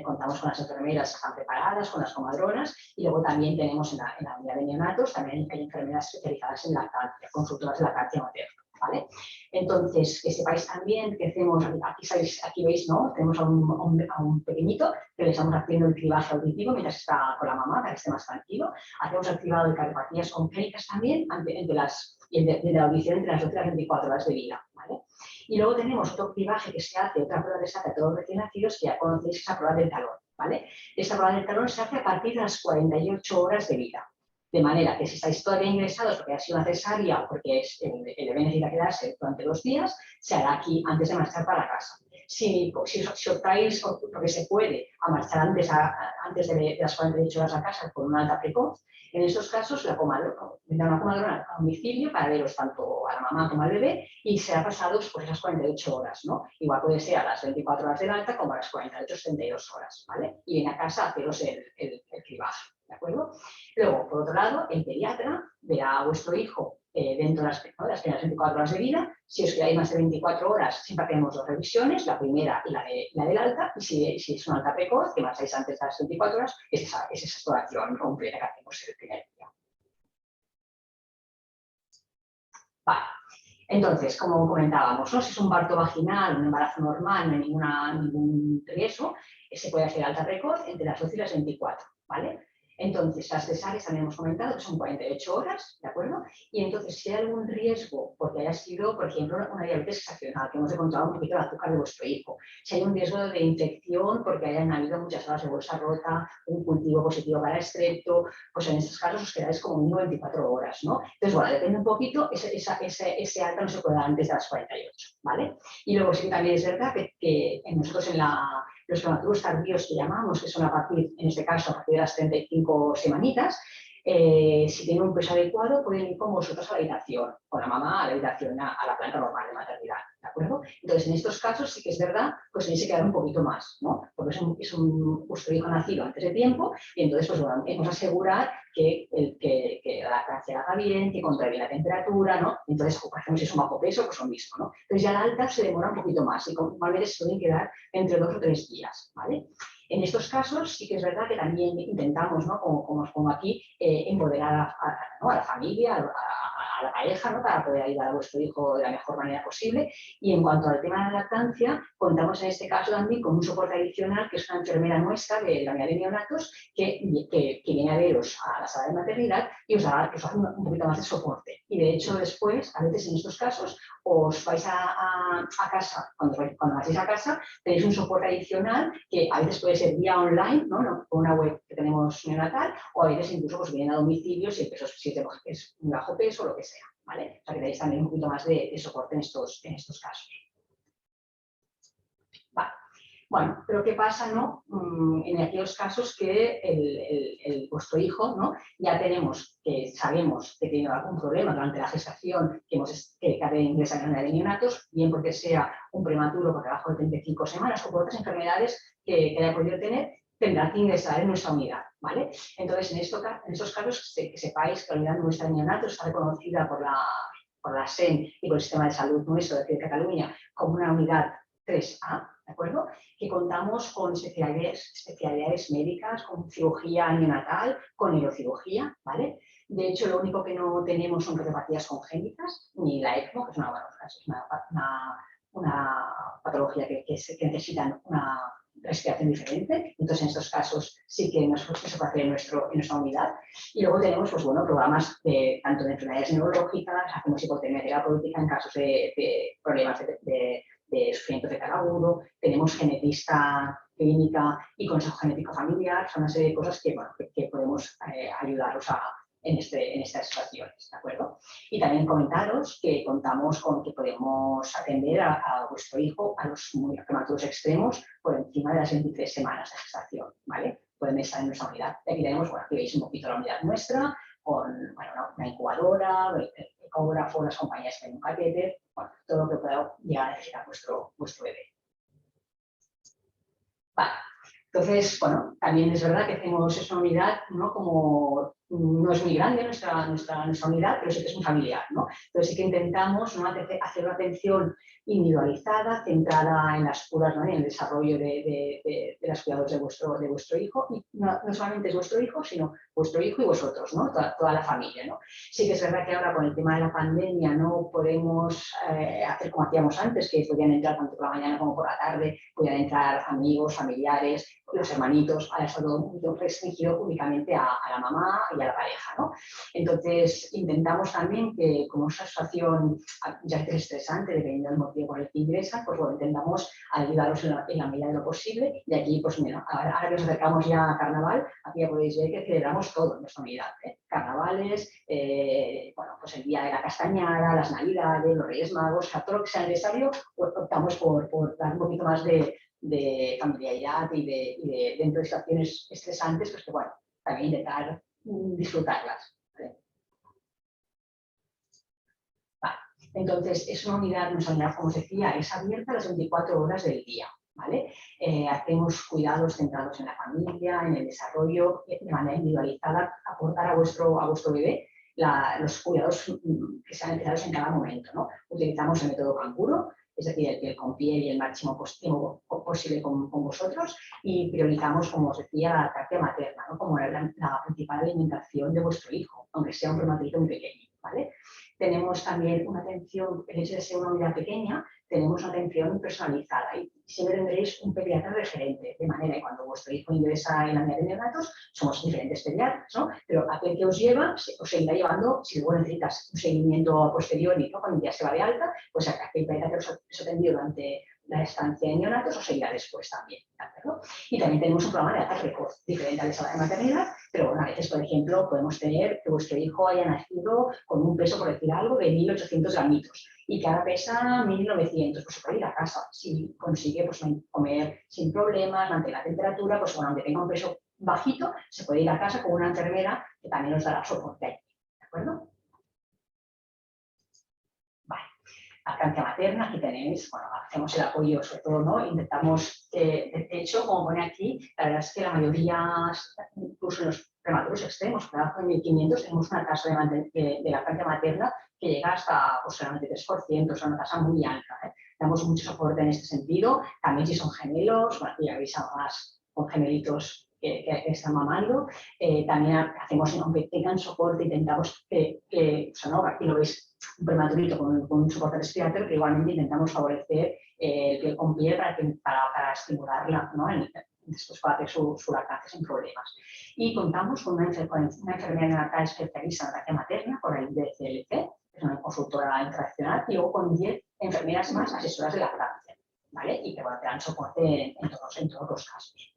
contamos con las enfermeras que están preparadas, con las comadronas, y luego también tenemos en la unidad de neonatos, también hay enfermeras especializadas en lactancia, consultoras de lactancia materna. ¿Vale? Entonces, que sepáis también que hacemos, aquí veis, ¿no? Tenemos a un pequeñito que le estamos haciendo el cribaje auditivo mientras está con la mamá para que esté más tranquilo. Hacemos el cribado de cardiopatías congénitas también de la audición entre las 12 y las 24 horas de vida. ¿Vale? Y luego tenemos otro cribaje que se hace, otra prueba que se hace a todos los recién nacidos, que ya conocéis, esa prueba del talón. ¿Vale? Esta prueba del talón se hace a partir de las 48 horas de vida. De manera que si estáis todavía ingresados porque ha sido una cesárea, porque el bebé necesita quedarse durante 2 días, se hará aquí antes de marchar para casa. Si optáis, porque se puede, a marchar antes de las 48 horas a casa con una alta precoz, en estos casos vendrá una comadrona a domicilio para veros tanto a la mamá como al bebé y será pasados por esas 48 horas, ¿no? Igual puede ser a las 24 horas del alta como a las 48-72 horas, ¿vale? Y viene a casa a haceros el cribaje. ¿De acuerdo? Luego, por otro lado, el pediatra verá a vuestro hijo dentro de las primeras 24 horas de vida. Si os quedáis más de 24 horas, siempre hacemos 2 revisiones, la primera y la del alta. Y si es una alta precoz, que marcháis antes de las 24 horas, es esa exploración completa que hacemos el primer día. Vale. Entonces, como comentábamos, ¿no? Si es un parto vaginal, un embarazo normal, no hay ningún riesgo, se puede hacer alta precoz entre las 12 y las 24, ¿vale? Entonces, las cesáreas también hemos comentado que son 48 horas, ¿de acuerdo? Y entonces, si hay algún riesgo, porque haya sido, por ejemplo, una diabetes gestacional, que hemos encontrado un poquito el azúcar de vuestro hijo, si hay un riesgo de infección porque hayan habido muchas horas de bolsa rota, un cultivo positivo para estrepto, pues en estos casos os quedáis como mínimo 24 horas, ¿no? Entonces, bueno, depende un poquito, ese alta no se puede dar antes de las 48, ¿vale? Y luego sí que también es verdad que nosotros en los prematuros tardíos que llamamos, que son a partir, en este caso, a partir de las 35 semanitas, si tienen un peso adecuado, pueden ir con vosotros a la habitación, con la mamá a la habitación, a la planta normal de maternidad, ¿de acuerdo? Entonces, en estos casos sí que es verdad, pues tenéis que quedar un poquito más, ¿no? Porque es vuestro hijo nacido antes de tiempo y entonces, pues bueno, hemos de asegurar que la lactancia haga bien, que controle bien la temperatura, ¿no? Entonces, por ejemplo, si es un bajo peso, pues lo mismo, ¿no? Entonces, ya la alta se demora un poquito más y normalmente se suelen quedar entre 2 o 3 días, ¿vale? En estos casos sí que es verdad que también intentamos, ¿no? Como os pongo aquí, empoderar a la familia, a la pareja, ¿no? Para poder ayudar a vuestro hijo de la mejor manera posible. Y en cuanto al tema de la lactancia, contamos en este caso también con un soporte adicional, que es una enfermera nuestra de la unidad de neonatos, que viene a veros a la sala de maternidad y os hace un poquito más de soporte. Y de hecho después, a veces en estos casos, os vais a casa, cuando vais a casa, tenéis un soporte adicional que a veces puede ser vía online, ¿no? Con una web que tenemos neonatal, o a veces incluso pues, vienen a domicilio si el peso es un bajo peso o lo que sea, ¿vale? O sea que tenéis también un poquito más de soporte en estos casos. Vale. Bueno, pero ¿qué pasa, no? En aquellos casos que vuestro hijo, ¿no? Ya sabemos que tiene algún problema durante la gestación, que ha de ingresar en la de neonatos, bien porque sea un prematuro por debajo de 35 semanas o por otras enfermedades que haya podido tener, tendrá que ingresar en nuestra unidad, ¿vale? Entonces, en estos casos, que sepáis que la unidad nuestra de neonatos está reconocida por la SEN y por el Sistema de Salud nuestro de aquí de Cataluña como una unidad 3A, ¿de acuerdo? Que contamos con especialidades médicas, con cirugía neonatal, con neurocirugía, ¿vale? De hecho, lo único que no tenemos son cardiopatías congénitas, ni la ECMO, que es una patología que necesita una respiración diferente. Entonces, en estos casos sí que se puede hacer en nuestra unidad. Y luego tenemos, pues bueno, programas tanto de enfermedades neurológicas, hacemos hipotermia terapéutica en casos de problemas de sufrimiento fetal agudo, tenemos genetista clínica y consejo genético familiar, son una serie de cosas que podemos ayudaros en estas situaciones, ¿de acuerdo? Y también comentaros que contamos con que podemos atender a vuestro hijo a los muy prematuros extremos por encima de las 23 semanas de gestación, ¿vale? Pueden estar en nuestra unidad. Y aquí tenemos, bueno, aquí veis un poquito la unidad nuestra, con una incubadora, el ecógrafo, las compañías que tienen un catéter, bueno, todo lo que pueda llegar a necesitar vuestro bebé. Vale. Entonces, bueno, también es verdad que hacemos una unidad, ¿no? Como no es muy grande nuestra unidad, pero sí que es muy familiar, ¿no? Entonces sí que intentamos, ¿no? hacer una atención individualizada, centrada en las curas, ¿no? En el desarrollo de los cuidados de vuestro hijo. Y no solamente es vuestro hijo, sino vuestro hijo y vosotros, ¿no? Toda la familia, ¿no? Sí que es verdad que ahora con el tema de la pandemia no podemos hacer como hacíamos antes, que podían entrar tanto por la mañana como por la tarde, podían entrar amigos, familiares, los hermanitos, ahora está todo muy restringido únicamente a la mamá y a la pareja, ¿no? Entonces, intentamos también que, como es una situación ya que es estresante, dependiendo del motivo por el que ingresan, pues bueno, intentamos ayudaros en la medida de lo posible. Y aquí, pues mira, ahora que nos acercamos ya a Carnaval, aquí ya podéis ver que celebramos todo en nuestra unidad, ¿eh? Carnavales, bueno, pues el día de la castañada, las Navidades, los Reyes Magos, o sea, todo lo que sea necesario, pues optamos por dar un poquito más de familiaridad y dentro de situaciones estresantes, pues que bueno, también intentar disfrutarlas. Vale. Entonces, es una unidad, nuestra unidad, como os decía, es abierta las 24 horas del día. ¿Vale? Hacemos cuidados centrados en la familia, en el desarrollo, de manera individualizada, aportar a vuestro bebé los cuidados que sean necesarios en cada momento, ¿no? Utilizamos el método canguro, es decir, el piel con piel y el máximo posible con vosotros, y priorizamos, como os decía, la lactancia materna, ¿no? Como la principal alimentación de vuestro hijo, aunque sea un prematurito muy pequeño, ¿vale? tenemos también una atención, el hecho de ser una unidad pequeñña, tenemos una atención personalizada y siempre tendréis un pediatra referente, de manera que cuando vuestro hijo ingresa en la unidad de neonatos, somos diferentes pediatras, ¿no? Pero aquel que os lleva, os seguirá llevando, si luego necesitas un seguimiento a posteriori, ¿no? Cuando ya se va de alta, pues aquel pediatra que os atendió durante la estancia en neonatos os seguirá después también, ¿de acuerdo? Y también tenemos un programa de alta precoz, diferente al de sala de maternidad, pero bueno, a veces, por ejemplo, podemos tener que vuestro hijo haya nacido con un peso, por decir algo, de 1.800 gramitos y que ahora pesa 1.900, pues se puede ir a casa. Si consigue pues, comer sin problemas, mantener la temperatura, pues bueno, aunque tenga un peso bajito, se puede ir a casa con una enfermera que también nos dará soporte ahí, ¿de acuerdo? Lactancia materna, aquí tenéis, bueno, hacemos el apoyo sobre todo, ¿no? Intentamos, de hecho, como pone aquí, la verdad es que la mayoría, incluso en los prematuros extremos, por debajo de 1.500, tenemos una tasa de lactancia materna que llega hasta pues, el 93%, o sea, una tasa muy alta, ¿eh? Damos mucho soporte en este sentido, también si son gemelos, bueno, aquí ya veis a más con gemelitos que están mamando, también hacemos, aunque tengan soporte, intentamos o sea, ¿no? Aquí lo veis, un prematurito con un soporte respiratorio, que igualmente intentamos favorecer piel con piel para estimularla, ¿no? Después para hacer su lactancia sin problemas. Y contamos con una enfermera neonatal especialista en lactancia materna, con el DCLC, que es una consultora internacional, y luego con 10 enfermeras más asesoras de lactancia, ¿vale? Y que bueno, te dan soporte en todos los casos.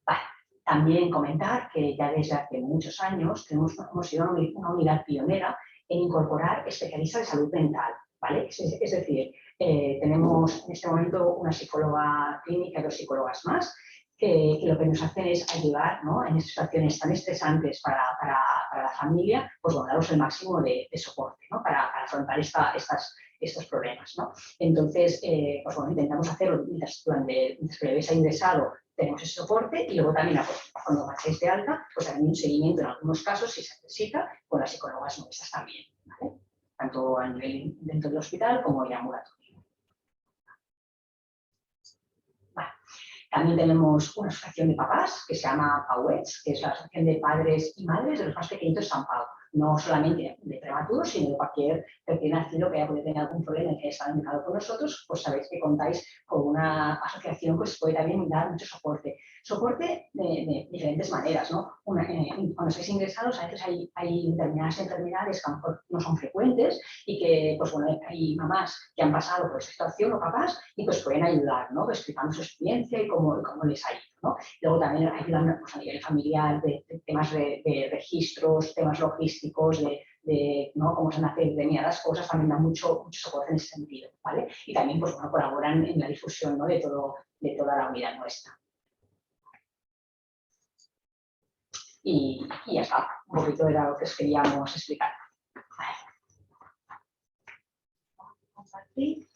Vale. También comentar que ya desde hace muchos años hemos sido una unidad pionera en incorporar especialistas de salud mental, ¿vale? Es decir, tenemos en este momento una psicóloga clínica y 2 psicólogas más que lo que nos hacen es ayudar, ¿no? En situaciones tan estresantes para la familia, pues bueno, daros el máximo de soporte, ¿no? Para afrontar estos problemas, ¿no? Entonces, pues bueno, intentamos hacerlo mientras que habéis ingresado, tenemos ese soporte y luego también cuando marchéis de alta, pues también un seguimiento en algunos casos, si se necesita, con las psicólogas nuestras también, ¿vale? Tanto a nivel dentro del hospital como en ambulatorio. Vale. También tenemos una asociación de papás que se llama PAUETS, que es la Asociación de Padres y Madres de los Más Pequeñitos de San Pau. No solamente de prematuros, sino de cualquier recién nacido que haya podido tener algún problema y que haya estado indicado con nosotros, pues sabéis que contáis con una asociación que os puede también dar mucho soporte. Soporte de diferentes maneras, ¿no? Cuando estáis ingresados, a veces hay determinadas enfermedades que a lo mejor no son frecuentes y que, pues bueno, hay mamás que han pasado por esta situación o papás y pues pueden ayudar, ¿no? Explicando su experiencia y cómo les ha ido, ¿no? Luego también ayudan pues, a nivel familiar de temas de registros, temas logísticos, ¿no? Cómo se han hecho determinadas cosas, también dan mucho soporte en ese sentido, ¿vale? Y también pues, bueno, colaboran en la difusión, ¿no? de toda la unidad nuestra. Y ya está, un poquito era lo que os queríamos explicar. Vale. Compartir.